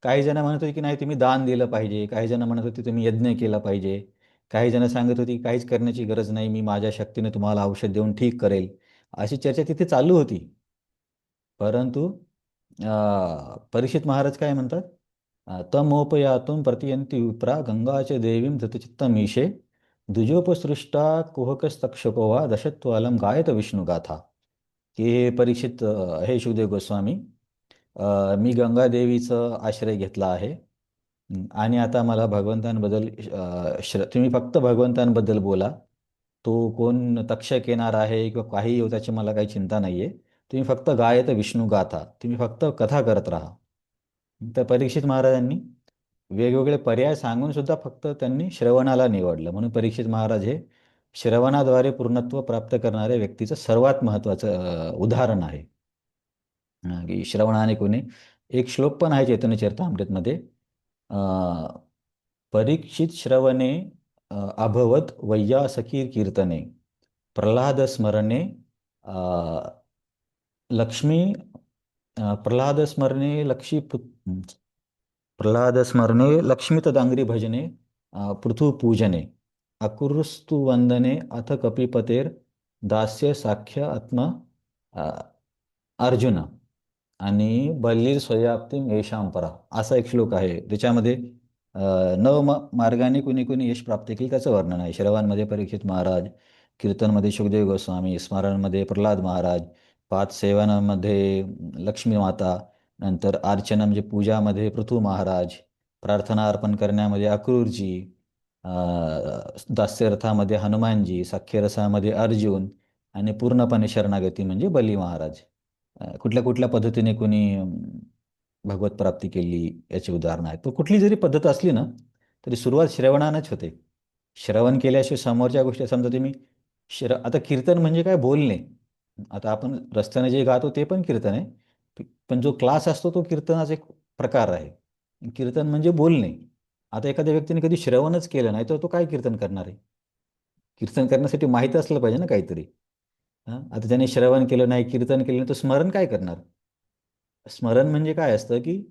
Speaker 1: काही जण म्हणत होते की नाही तुम्ही दान दिलं पाहिजे, काही जण म्हणत होते तुम्ही यज्ञ केला पाहिजे, काही जण सांगत होती काहीच करण्याची गरज नाही, मी माझ्या शक्तीने तुम्हाला औषध देऊन ठीक करेल. अशी चर्चा तिथे चालू होती. परंतु परीक्षित महाराज काय म्हणतात? तमोपयातुं प्रतियन्ति विप्रा गंगाच देवीं धृतचित्तमीशे द्विजोपसृष्टा कुहकस्तक्षको वा दशत्वालं गायत विष्णुगाथा. की हे परीक्षित, हे शुकदेव गोस्वामी, मी गंगादेवीचं आश्रय घेतला आहे. आणि आता मला भगवंतांबद्दल तुम्ही फक्त भगवंतांबद्दल बोला. तो कोण तक्षक येणार आहे किंवा काही येऊ त्याची मला काही चिंता नाही आहे. तुम्ही फक्त गायत विष्णू गाथा, तुम्ही फक्त कथा करत राहा. तर परीक्षित महाराजांनी वेगवेगळे पर्याय सांगून सुद्धा फक्त त्यांनी श्रवणाला निवडलं. म्हणून परीक्षित महाराज हे श्रवणाद्वारे पूर्णत्व प्राप्त करणाऱ्या व्यक्तीचं सर्वात महत्त्वाचं उदाहरण आहे. की श्रवणाने कोणी एक श्लोक पण आहे चैतन्य चरितामृतमध्ये, परीक्षित श्रवणे अभवत वैयासकी कीर्तने प्रल्हाद स्मरणे लक्ष्मी प्रल्हाद स्मरणे प्रल्हाद स्मरणे लक्ष्मीतदांग्री भजने पृथु पूजने अकुरुस्तु वंदने अथ कपिपतेर दास्य साख्य आत्मा अर्जुन आणि बल्लीर स्वयाप्तिम येशाम परा, असा एक श्लोक आहे. त्याच्यामध्ये मार्गाने कुणी कुणी यश प्राप्त केली त्याचं वर्णन आहे. श्रवणमध्ये परीक्षित महाराज, कीर्तनमध्ये शुकदेव गोस्वामी, स्मरणमध्ये प्रल्हाद महाराज, पाच सेवनामध्ये लक्ष्मी माता, नंतर अर्चना म्हणजे पूजामध्ये पृथू महाराज, प्रार्थना अर्पण करण्यामध्ये अक्रूरजी, दास्यरथामध्ये हनुमानजी, साख्यरसामध्ये अर्जुन आणि पूर्णपणे शरणागती म्हणजे बली महाराज. कुठल्या कुठल्या पद्धतीने कोणी भगवत प्राप्ती केली याची उदाहरणं आहेत. पण कुठली जरी पद्धत असली ना तरी सुरुवात श्रवणानंच होते. श्रवण केल्याशिवाय समोरच्या गोष्टी समजा तुम्ही आता कीर्तन म्हणजे काय बोलणे. आता आपण रस्त्याने जे गातो ते पण कीर्तन आहे. पण जो क्लास असतो तो कीर्तनाचा एक प्रकार आहे. कीर्तन म्हणजे बोलणे. आता एखाद्या व्यक्तीने कधी श्रवणच केलं नाही तर तो काय कीर्तन करणार आहे? कीर्तन करण्यासाठी माहीत असलं पाहिजे ना काहीतरी. आता त्याने श्रवण केलं नाही, कीर्तन केलं नाही, तर स्मरण काय करणार? स्मरण म्हणजे काय असतं की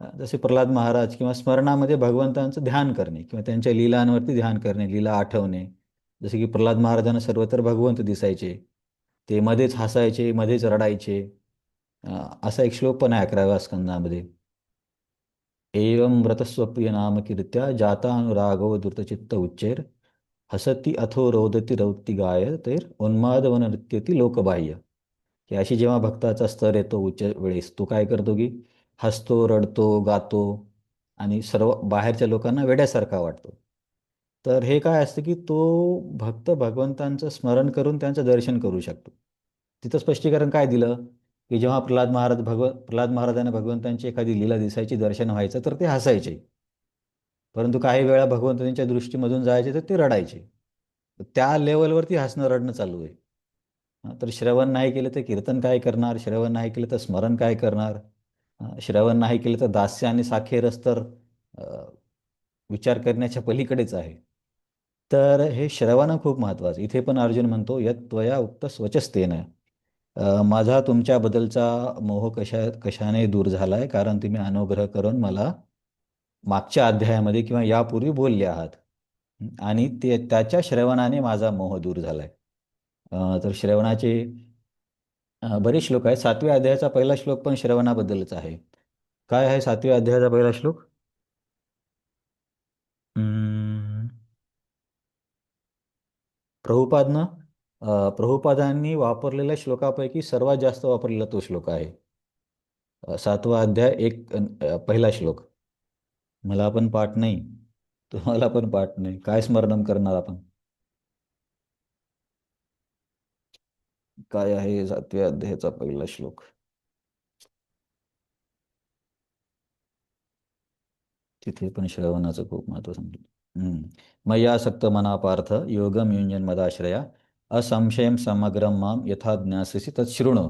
Speaker 1: जसे प्रल्हाद महाराज किंवा स्मरणामध्ये भगवंतांचं ध्यान करणे किंवा त्यांच्या लीलांवरती ध्यान करणे, लीला आठवणे. जसे की प्रल्हाद महाराजांना सर्वत्र भगवंत दिसायचे, ते मध्येच हसायचे, मध्येच रडायचे. असा एक श्लोक पण आहे 11व्या स्कंदामध्ये. एवं व्रतस्वप्रिय नाम कीर्त्या जातानुरागो धृतचित्त उच्चैर हसती अथो रोदती रौती गाय तैर उन्मादवन नृत्यती लोकबाह्य. की अशी जेव्हा भक्ताचा स्तर येतो उच्च वेळेस तो काय करतो की हसतो, रडतो, गातो आणि सर्व बाहेरच्या लोकांना वेड्यासारखा वाटतो. तर हे काय असतं की तो भक्त भगवंतांचं स्मरण करून त्यांचं दर्शन करू शकतो. तिथं स्पष्टीकरण काय दिलं की जेव्हा प्रल्हाद महाराजांना भगवंतांची एखादी लीला दिसायची, दर्शन व्हायचं, तर ते हसायचे. परंतु काही वेळा भगवंत त्यांच्या दृष्टीमधून जायचे तर ते रडायचे. तर त्या लेवलवरती हसणं रडणं चालू आहे. तर श्रवण नाही केलं तर कीर्तन काय करणार? श्रवण नाही केलं तर स्मरण काय करणार? श्रवण नाही केलं तर दास्य आणि साखेरस तर अ, विचार करण्याच्या पलीकडेच आहे. तर हे श्रवण खूप महत्त्वाचं. इथे पण अर्जुन म्हणतो यत त्वया उक्त स्वचस्तेन. माझा तुमच्याबद्दलचा मोह कशाने दूर झाला आहे? कारण तुम्ही अनुग्रह करून मला मागच्या अध्यायामध्ये किंवा यापूर्वी बोलले आहात. आणि त्याच्या श्रवणाने माझा मोह दूर झाला आहे. तर श्रवणाचे बरेच श्लोक आहेत. 7व्या अध्यायाचा पहिला श्लोक पण श्रवणाबद्दलच आहे. काय आहे 7व्या अध्यायाचा पहिला श्लोक? हम्म, प्रभुपादनं प्रभुपादांनी वापरलेल्या श्लोकापैकी सर्वात जास्त वापरलेला तो श्लोक आहे. 7वा अध्याय पहिला श्लोक. मला पण पाठ नाही, तुम्हाला पण पाठ नाही. काय स्मरण करणार आपण? काय आहे 7व्या अध्यायाचा पहिला श्लोक? तिथे पण श्रवणाचं खूप महत्त्व सांगितलं. मय्यासक्त मना पार्थ योगम युञ्जन मदाश्रया असंशयम समग्रम माम यथा ज्ञास्यसि तत् शृणु.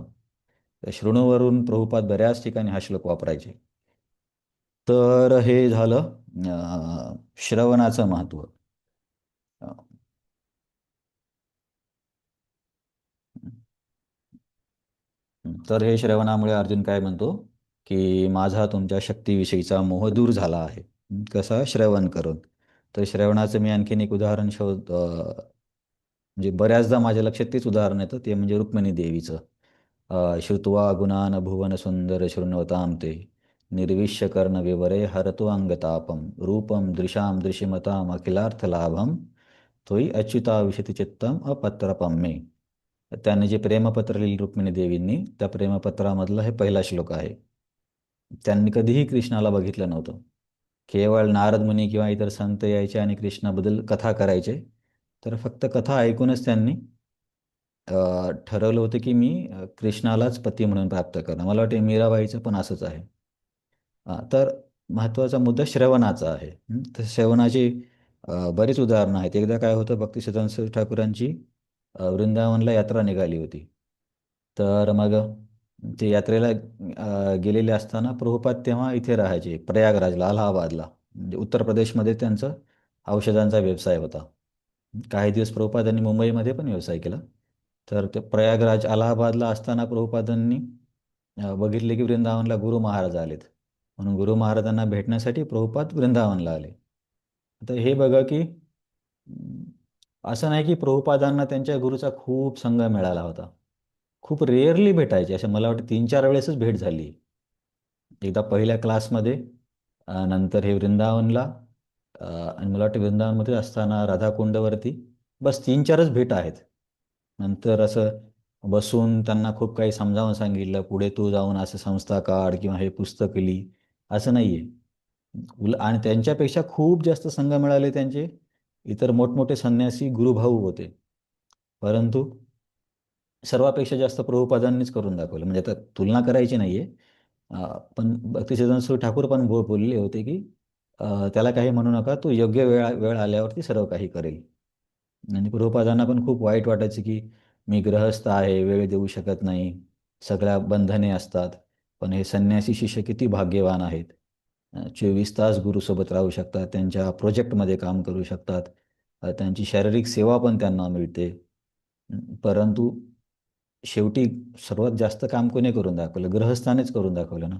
Speaker 1: त्या शृणूवरून प्रभुपाद बऱ्याच ठिकाणी हा श्लोक वापरायचे. तर हे झालं श्रवणाचं महत्त्व. तर हे श्रवणामुळे अर्जुन काय म्हणतो की माझा तुमच्या शक्तीविषयीचा मोह दूर झाला आहे. कसा? श्रवण करून. तर श्रवणाचं मी आणखीन एक उदाहरण म्हणजे बऱ्याचदा माझ्या लक्षात तेच उदाहरण येतं, ते म्हणजे रुक्मिणी देवीचं. श्रुत्वा गुणान भुवन सुंदर शृण्वतां ते निर्विश्य कर्ण विवरे हरतो अंगतापम रूपम दृशाम दृशिमताम अखिलार्थलाभम तोयी अच्युता विशती चित्तम अपत्रपम मे. त्याने जे प्रेमपत्र लिहिलं रुक्मिणी देवींनी, त्या प्रेमपत्रामधला हे पहिला श्लोक आहे. त्यांनी कधीही कृष्णाला बघितलं नव्हतं. केवळ नारद मुनी किंवा इतर संत यायचे आणि कृष्णाबद्दल कथा करायचे. तर फक्त कथा ऐकूनच त्यांनी ठरवलं होतं की मी कृष्णालाच पती म्हणून प्राप्त करणार. मला वाटते मीराबाईचं पण असंच आहे. तर महत्त्वाचा मुद्दा श्रवणाचा आहे. तर श्रवणाची बरीच उदाहरणं आहेत. एकदा काय होतं, भक्तिसिद्धांत ठाकूरांची वृंदावनला यात्रा निघाली होती. तर मग ते यात्रेला गेलेले असताना प्रभुपाद तेव्हा इथे राहायचे प्रयागराजला, अलाहाबादला. म्हणजे उत्तर प्रदेशमध्ये त्यांचं औषधांचा व्यवसाय होता. काही दिवस प्रभुपादांनी मुंबईमध्ये पण व्यवसाय केला. तर ते प्रयागराज, अलाहाबादला असताना प्रभुपादांनी बघितले की वृंदावनला गुरु महाराज आलेत. म्हणून गुरु महाराजांना भेटण्यासाठी प्रभुपाद वृंदावनला आले. तर हे बघा की असं नाही की प्रभुपादांना त्यांच्या गुरुचा खूप संग मिळाला होता. खूप रेअरली भेटायचे. असं मला वाटतं 3-4 वेळेसच भेट झाली. एकदा पहिल्या क्लासमध्ये, नंतर हे वृंदावनला, आणि मला वाटतं वृंदावनमध्ये असताना राधाकुंडवरती. बस 3-4च भेट आहेत. नंतर असं बसून त्यांना खूप काही समजावून सांगितलं, पुढे तू जाऊन असं संस्था काढ किंवा हे पुस्तक लिही, असं नाही आहे. आणि त्यांच्यापेक्षा खूप जास्त संघ मिळाले त्यांचे इतर मोठमोठे संन्यासी गुरुभाऊ होते. परंतु सर्वापेक्षा जास्त प्रभुपादांनीच करून दाखवलं. म्हणजे आता तुलना करायची नाही आहे. पण भक्तिसिद्धांत स्वामी ठाकूर पण बोलले होते, की त्याला काही म्हणू नका, तो योग्य वेळ आल्यावरती सर्व काही करेल. आणि प्रभुपादांना पण खूप वाईट वाटायचं, की मी गृहस्थ आहे, वेळ देऊ शकत नाही, सगळ्या बंधने असतात. पण हे संन्यासी शिष्य किती भाग्यवान आहेत. 24 तास गुरुसोबत राहू शकतात, त्यांच्या प्रोजेक्टमध्ये काम करू शकतात, त्यांची शारीरिक सेवा पण त्यांना मिळते. परंतु शेवटी सर्वात जास्त काम कोणी करून दाखवलं? गृहस्थानेच करून दाखवलं ना.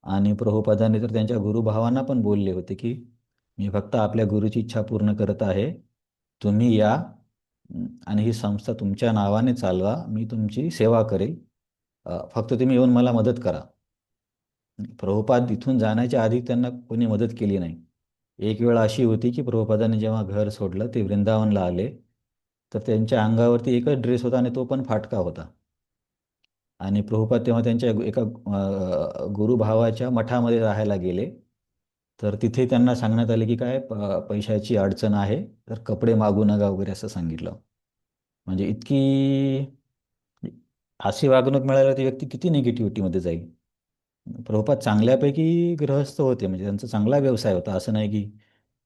Speaker 1: आणि प्रभुपादांनी तर त्यांच्या गुरुभावांना पण बोलले होते, की मी फक्त आपल्या गुरुची इच्छा पूर्ण करत आहे. तुम्ही या आणि ही संस्था तुमच्या नावाने चालवा. मी तुमची सेवा करेल. फक्त तुम्ही येऊन मला मदत करा. प्रभुपाद इथून जाण्याच्या आधी त्यांना कोणी मदत केली नाही. एक वेळ अशी होती, की प्रभुपादांनी जेव्हा घर सोडलं, ते वृंदावनला आले, तर त्यांच्या अंगावरती एकच ड्रेस होता आणि तो पण फाटका होता. आणि प्रभुपाद तेव्हा त्यांच्या एका गुरुभावाच्या मठामध्ये राहायला गेले. तर तिथे त्यांना सांगण्यात आले, की काय पैशाची अडचण आहे, तर कपडे मागू नका वगैरे असं सांगितलं. म्हणजे इतकी अशी वागणूक मिळाल्यावर ती व्यक्ती किती निगेटिव्हिटीमध्ये जाईल. प्रभुपाद चांगल्यापैकी गृहस्थ होते, म्हणजे त्यांचा चांगला व्यवसाय होता. असं नाही की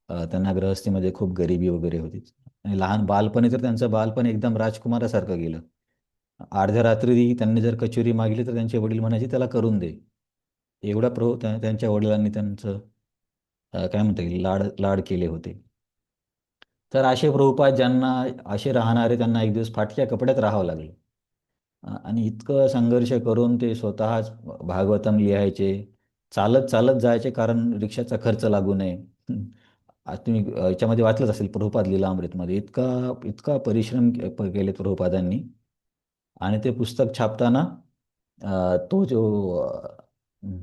Speaker 1: त्यांना गृहस्थीमध्ये खूप गरिबी वगैरे होती. आणि लहान बालपणी तर त्यांचं बालपण एकदम राजकुमारासारखं गेलं. अर्ध्या रात्री त्यांनी जर कचोरी मागली तर त्यांचे वडील म्हणायचे त्याला करून दे. एवढा त्यांच्या वडिलांनी त्यांचं काय म्हणता येईल लाड लाड केले होते. तर असे प्रभुपाद ज्यांना असे राहणारे त्यांना एक दिवस फाटक्या कपड्यात राहावं लागलं. आणि इतकं संघर्ष करून ते स्वतःच भागवतम लिहायचे, चालत चालत जायचे, कारण रिक्षाचा खर्च लागू नये. तुम्ही याच्यामध्ये वाचलंच असेल प्रभुपाद लीलामृतमध्ये, इतका इतका परिश्रम केले प्रभुपादांनी. आणि ते पुस्तक छापताना तो जो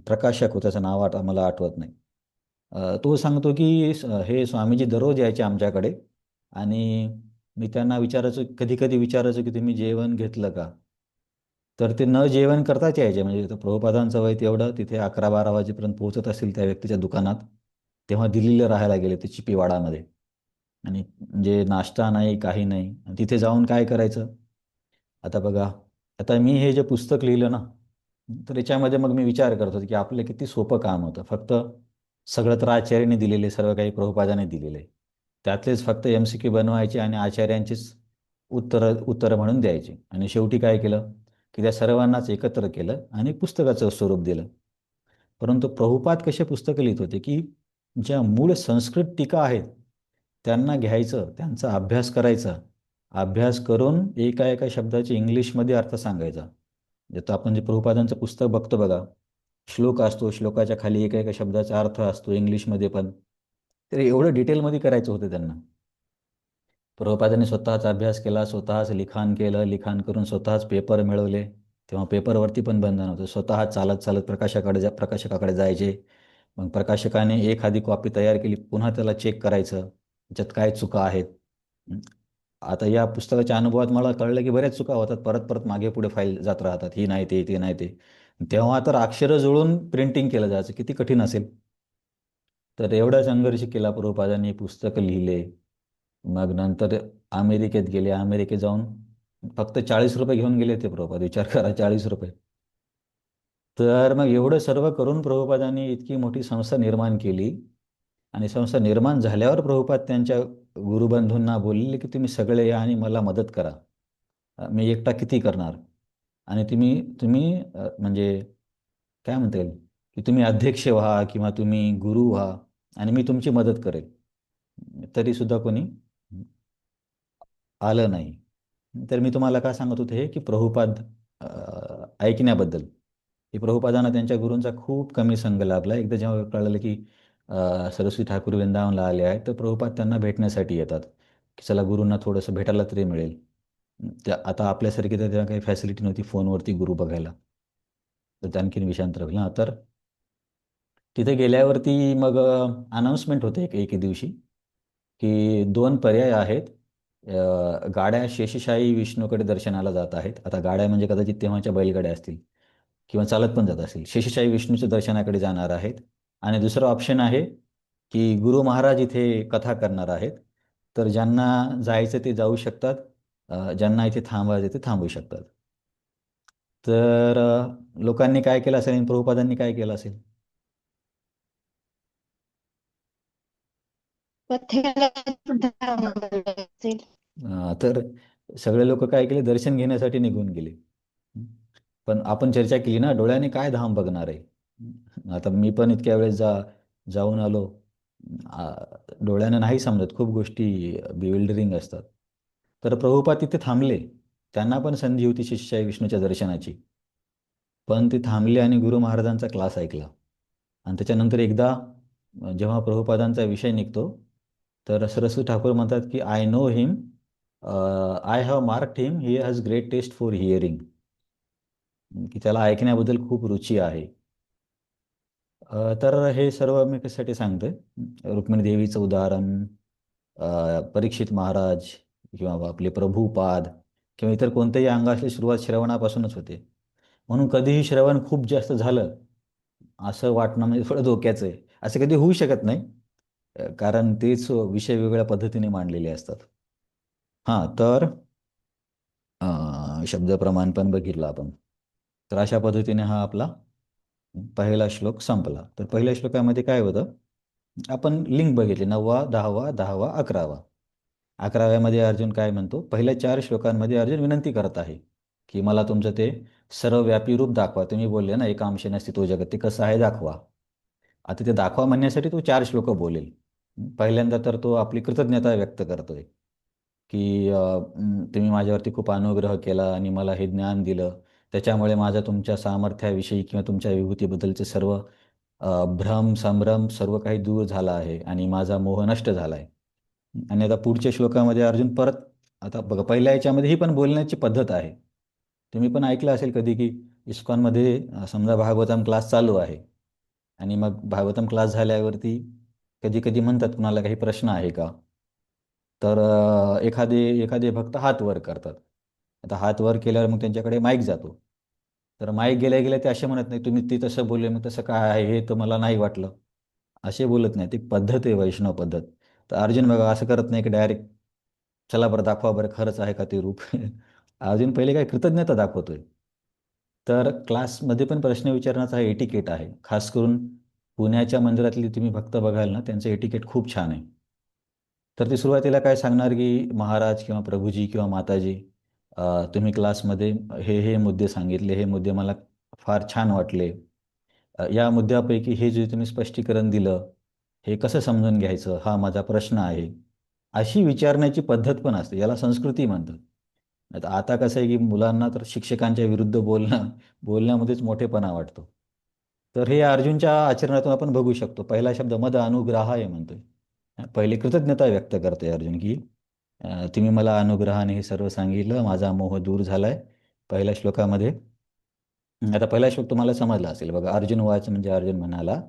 Speaker 1: प्रकाशक होता, त्याचं नाव मला आठवत नाही, तो सांगतो की हे स्वामीजी दररोज यायचे आमच्याकडे आणि मी त्यांना विचारायचो, कधी कधी विचारायचो की तुम्ही जेवण घेतलं का. तर ते न जेवण करताच यायचे. म्हणजे तर प्रभुपादांचं वय तेवढं, तिथे 11-12 वाजेपर्यंत पोहोचत असतील त्या व्यक्तीच्या दुकानात, तेव्हा दिल्लीला राहायला गेले ते चिपीवाडामध्ये. आणि म्हणजे नाश्ता नाही, काही नाही. आणि तिथे जाऊन काय करायचं. आता बघा, आता मी हे जे पुस्तक लिहिलं ना, तर याच्यामध्ये मग मी विचार करत होतो की आपलं किती सोपं काम होतं. फक्त सगळं तर आचार्याने दिलेले, सर्व काही प्रभुपादाने दिलेले, त्यातलेच फक्त MCQ बनवायचे आणि आचार्यांचीच उत्तरं म्हणून द्यायची. आणि शेवटी काय केलं, की त्या सर्वांनाच एकत्र केलं आणि पुस्तकाचं स्वरूप दिलं. परंतु प्रभुपाद कसे पुस्तकं लिहित होते, की ज्या मूळ संस्कृत टीका आहेत त्यांना घ्यायचं, त्यांचा अभ्यास करायचा, अभ्यास करून एका एका शब्दाचे इंग्लिशमध्ये अर्थ सांगायचा. जर आपण जे प्रभुपादांचं पुस्तक बघतो बघा, श्लोक असतो, श्लोकाच्या खाली एका एका शब्दाचा अर्थ असतो इंग्लिशमध्ये पण. तर एवढं डिटेलमध्ये करायचं होतं त्यांना. प्रभुपादांनी स्वतःच अभ्यास केला, स्वतःच लिखाण केलं, लिखाण करून स्वतःच पेपर मिळवले. तेव्हा पेपरवरती पण बंधन होतं. स्वतः चालत चालत प्रकाशकाकडे जायचे. मग प्रकाशकाने एखादी कॉपी तयार केली, पुन्हा त्याला चेक करायचं, त्याच्यात काय चुका आहेत. हं. आता या पुस्तकाच्या अनुभवात मला कळलं की बऱ्याच चुका होतात, परत परत मागे पुढे फाईल जात राहतात, ही नाही ते नाही ते. तेव्हा तर अक्षरं जुळून प्रिंटिंग केलं जायचं, किती कठीण असेल. तर एवढा संघर्ष केला प्रभुपादांनी, पुस्तकं लिहिले. मग नंतर अमेरिकेत गेले. अमेरिकेत जाऊन फक्त ₹40 घेऊन गेले ते प्रभुपाद. विचार करा, ₹40. तर मग एवढं सर्व करून प्रभुपादांनी इतकी मोठी संस्था निर्माण केली. आणि संस्था निर्माण झाल्यावर प्रभुपाद त्यांच्या गुरुबंधूंना बोलले, की तुम्ही सगळे या आणि मला मदत करा. मी एकटा किती करणार. आणि तुम्ही तुम्ही म्हणजे काय म्हणता येईल, की तुम्ही अध्यक्ष व्हा किंवा तुम्ही गुरु व्हा आणि मी तुमची मदत करेल. तरीसुद्धा कोणी आलं नाही. तर मी तुम्हाला काय सांगत होते हे, की प्रभुपाद ऐकण्याबद्दल, की प्रभुपादांना त्यांच्या गुरूंचा खूप कमी संग लाभला. एकदा जेव्हा कळलं की सरस्वती ठाकूर वृंदावनला आले आहेत, तर प्रभुपाद त्यांना भेटण्यासाठी येतात, की चला गुरूंना थोडंसं भेटायला तरी मिळेल. त्या आता आपल्यासारखी तर तेव्हा काही फॅसिलिटी नव्हती फोनवरती गुरु बघायला. तर ते आणखीन विषांतर होईल. हां, तर तिथे गेल्यावरती मग अनाउन्समेंट होते एके दिवशी, की 2 पर्याय आहेत. गाड्या शेषशाही विष्णूकडे दर्शनाला जात आहेत. आता गाड्या म्हणजे कदाचित तेव्हाच्या बैलगाड्या असतील किंवा चालत पण जात असतील. शेषशाही विष्णूच्या दर्शनाकडे जाणार आहेत. आणि दुसरं ऑप्शन आहे की गुरु महाराज इथे कथा करणार आहेत. तर ज्यांना जायचं ते जाऊ शकतात, ज्यांना इथे थांबायचं ते थांबू शकतात. तर लोकांनी काय केलं असेल आणि प्रभुपादांनी काय केलं असेल?
Speaker 2: कथेला थांबवलं असेल.
Speaker 1: तर सगळे लोक काय केले, दर्शन घेण्यासाठी निघून गेले. पण आपण चर्चा केली ना, डोळ्याने काय धाम बघणार आहे. आता मी पण इतक्या वेळेस जाऊन आलो. आ, डोळ्यानं नाही समजत, खूप गोष्टी बिविल्डरिंग असतात. तर प्रभुपाद तिथे थांबले. त्यांना पण संधी होती शिष्य विष्णूच्या दर्शनाची. पण ते थांबले आणि गुरु महाराजांचा क्लास ऐकला. आणि त्याच्यानंतर एकदा जेव्हा प्रभुपादांचा विषय निघतो, तर सरस्वती ठाकूर म्हणतात की I know him, I have marked him, he has great taste for hearing. की त्याला ऐकण्याबद्दल खूप रुची आहे. तर हे सर्व मी कशासाठी सांगतोय, रुक्मिणी देवीचं उदाहरण, परीक्षित महाराज किंवा आपले प्रभुपाद किंवा इतर कोणत्याही अंगाची सुरुवात श्रवणापासूनच होते. म्हणून कधीही श्रवण खूप जास्त झालं असं वाटणं म्हणजे थोडं धोक्याचं आहे. असं कधी होऊ शकत नाही, कारण तेच विषय वेगवेगळ्या पद्धतीने मांडलेले असतात. हां, तर शब्द प्रमाण पण बघितलं आपण. तर अशा पद्धतीने हा आपला पहिला श्लोक संपला. तर पहिल्या श्लोकामध्ये काय होतं, आपण लिंक बघितली, 9वा, 10वा, 10वा, 11वा. 11व्यामध्ये अर्जुन काय म्हणतो, पहिल्या 4 श्लोकांमध्ये अर्जुन विनंती करत आहे की मला तुमचं ते सर्वव्यापी रूप दाखवा. तुम्ही बोलले ना, एका अंशेन स्थितो जगत, ते कसं आहे दाखवा. आता ते दाखवा म्हणण्यासाठी तो 4 श्लोक बोलेल. पहिल्यांदा तर तो आपली कृतज्ञता व्यक्त करतोय की तुम्ही माझ्यावरती खूप अनुग्रह केला आणि मला हे ज्ञान दिलं. त्याच्यामुळे माझं तुमच्या सामर्थ्याविषयी किंवा तुमच्या विभूतीबद्दलचे सर्व भ्रम, संभ्रम सर्व काही दूर झाला आहे आणि माझा मोह नष्ट झाला आहे. आणि आता पुढच्या श्लोकामध्ये अर्जुन परत, आता बघा पहिल्या याच्यामध्ये ही पण बोलण्याची पद्धत आहे. तुम्ही पण ऐकलं असेल कधी की इस्कॉनमध्ये समजा भागवतम क्लास चालू आहे आणि मग भागवतम क्लास झाल्यावरती कधी कधी म्हणतात कुणाला काही प्रश्न आहे का. तर एखादे एखादे भक्त हात वर करतात. आता हात वर केल्यावर मग त्यांच्याकडे माईक जातो. तर माईक गेल्या गेल्या ते असे म्हणत नाही तुम्ही ते तसं बोलले, मग तसं काय आहे हे तर मला नाही वाटलं, असे बोलत नाही. ती पद्धत आहे, वैष्णव पद्धत. तर अर्जुन बघा असं करत नाही की डायरेक्ट चला बरं दाखवा बरं खरंच आहे का ते रूप. अर्जुन पहिले काय कृतज्ञता दाखवतोय. तर क्लासमध्ये पण प्रश्न विचारण्याचा हा एटिकेट आहे. खास करून पुण्याच्या मंदिरातली तुम्ही भक्त बघाल ना, त्यांचं एटिकेट खूप छान आहे. तर ते सुरुवातीला काय सांगणार की महाराज किंवा प्रभूजी किंवा माताजी, तुम्ही क्लासमध्ये हे मुद्दे सांगितले, हे मुद्दे मला फार छान वाटले. या मुद्द्यापैकी हे जे तुम्ही स्पष्टीकरण दिलं, हे कसं समजून घ्यायचं हा माझा प्रश्न आहे. अशी विचारण्याची पद्धत पण असते, याला संस्कृती म्हणतात. आता कसं आहे की मुलांना तर शिक्षकांच्या विरुद्ध बोलण्यामध्येच मोठेपणा वाटतो. तर हे अर्जुनच्या आचरणातून आपण बघू शकतो. पहिला शब्द मद अनुग्रहाय म्हणतोय. पहिले कृतज्ञता व्यक्त करतोय अर्जुन की तुम्ही मला अनुग्रहाने हे सर्व सांगितलं, माझा मोह दूर झालाय. पहिल्या श्लोकामध्ये. आता पहिला श्लोक तुम्हाला समजला असेल बघा. अर्जुन वाच म्हणजे अर्जुन म्हणाला,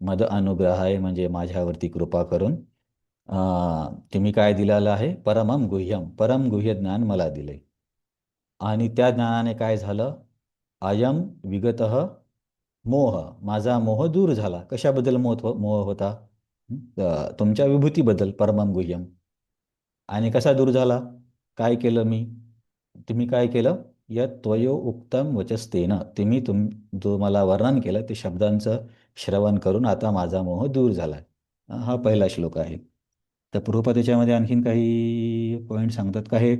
Speaker 1: मद अनुग्रहाय म्हणजे माझ्यावरती कृपा करून तुम्ही काय दिलेलं आहे, परमम गुह्यम, परम गुह्य ज्ञान मला दिले. आणि त्या ज्ञानाने काय झालं, अयम विगतः मोह, माझा मोह दूर झाला. कशाबद्दल मोह होता, तुमच्या विभूतीबद्दल, परमम गुह्यम. आणि कसा दूर झाला, काय केलं मी, तुम्ही काय केलं, यत त्वयो उक्तम वचस्तेन, तुम्ही जो मला वर्णन केलं ते शब्दांचं श्रवण करून आता माझा मोह दूर झाला. हा पहिला श्लोक आहे. तर प्रभुपाद त्याच्यामध्ये आणखीन काही पॉईंट सांगतात का, हे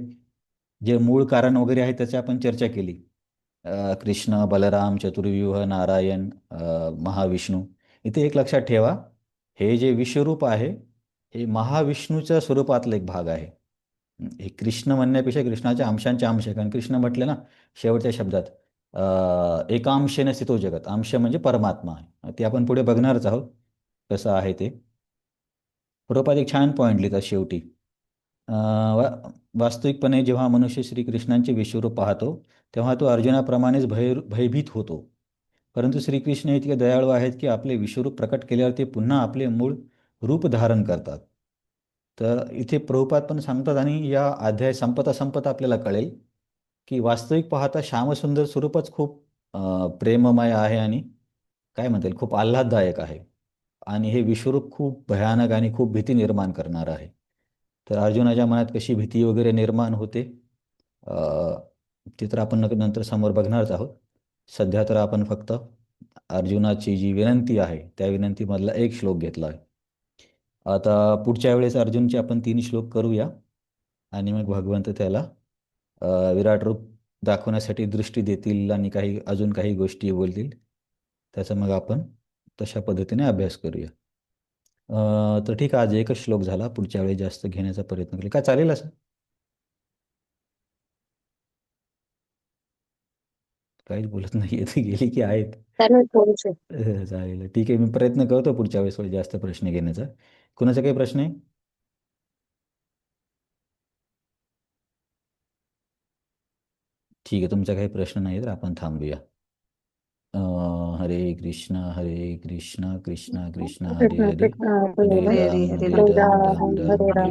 Speaker 1: जे मूळ कारण वगैरे आहे त्याची आपण चर्चा केली. कृष्ण, बलराम, चतुर्व्यूह, नारायण, महाविष्णू. इथे एक लक्षात ठेवा, हे जे विश्वरूप आहे हे महाविष्णूच्या स्वरूपातला एक भाग आहे. हे कृष्ण म्हणण्यापेक्षा कृष्णाच्या अंशांचे अंश आहे. कारण कृष्ण म्हटले ना शेवटच्या शब्दात, एकांशेन स्थितो जगत, अंश म्हणजे परमात्मा आहे. ते आपण पुढे बघणारच आहोत कसं आहे ते. प्रभुपाद एक छान पॉईंट लिहितात शेवटी. वास्तविकपणे जेव्हा मनुष्य श्रीकृष्णांचे विश्वरूप पाहतो तेव्हा तो अर्जुनाप्रमाणेच भयभीत होतो. परंतु श्रीकृष्ण इतके दयाळू आहेत की आपले विश्वरूप प्रकट केल्यावर ते पुन्हा आपले मूळ रूप धारण करतात. तर इथे प्रभुपाद पण सांगतात आणि या अध्याय संपता संपता आपल्याला कळेल की वास्तविक पाहता श्यामसुंदर स्वरूपच खूप प्रेममय आहे आणि काय म्हणता येईल खूप आल्हाददायक आहे आणि हे विश्वरूप खूप भयानक आणि खूप भीती निर्माण करणार आहे. तर अर्जुनाच्या मनात कशी भीती वगैरे निर्माण होते ते तर आपण नंतर समोर बघणारच आहोत. सध्या तर आपण फक्त अर्जुनाची जी विनंती आहे त्या विनंतीमधला एक श्लोक घेतला आहे. आता पुढच्या वेळेस अर्जुनचे आपण 3 श्लोक करूया आणि मग भगवंत त्याला विराट रूप दाखवण्यासाठी दृष्टी देतील आणि अजून काही गोष्टी बोलतील. त्याचा मग आपण तशा पद्धतीने अभ्यास करूया. तर ठीक आहे, आज एकच श्लोक झाला. पुढच्या वेळी जास्त घेण्याचा प्रयत्न करेल. काय चालेल असं? काहीच बोलत नाही आहे. गेली की आहेत. चालेल. ठीक आहे. मी प्रयत्न करतो पुढच्या वेळेस थोडे जास्त प्रश्न घेण्याचा. कुणाचा काही प्रश्न आहे? ठीक आहे. तुमचा काही प्रश्न नाही तर आपण थांबूया. हरे कृष्णा कृष्णा कृष्णा हरे हरे, हरे राम हरे राम, राम राम हरे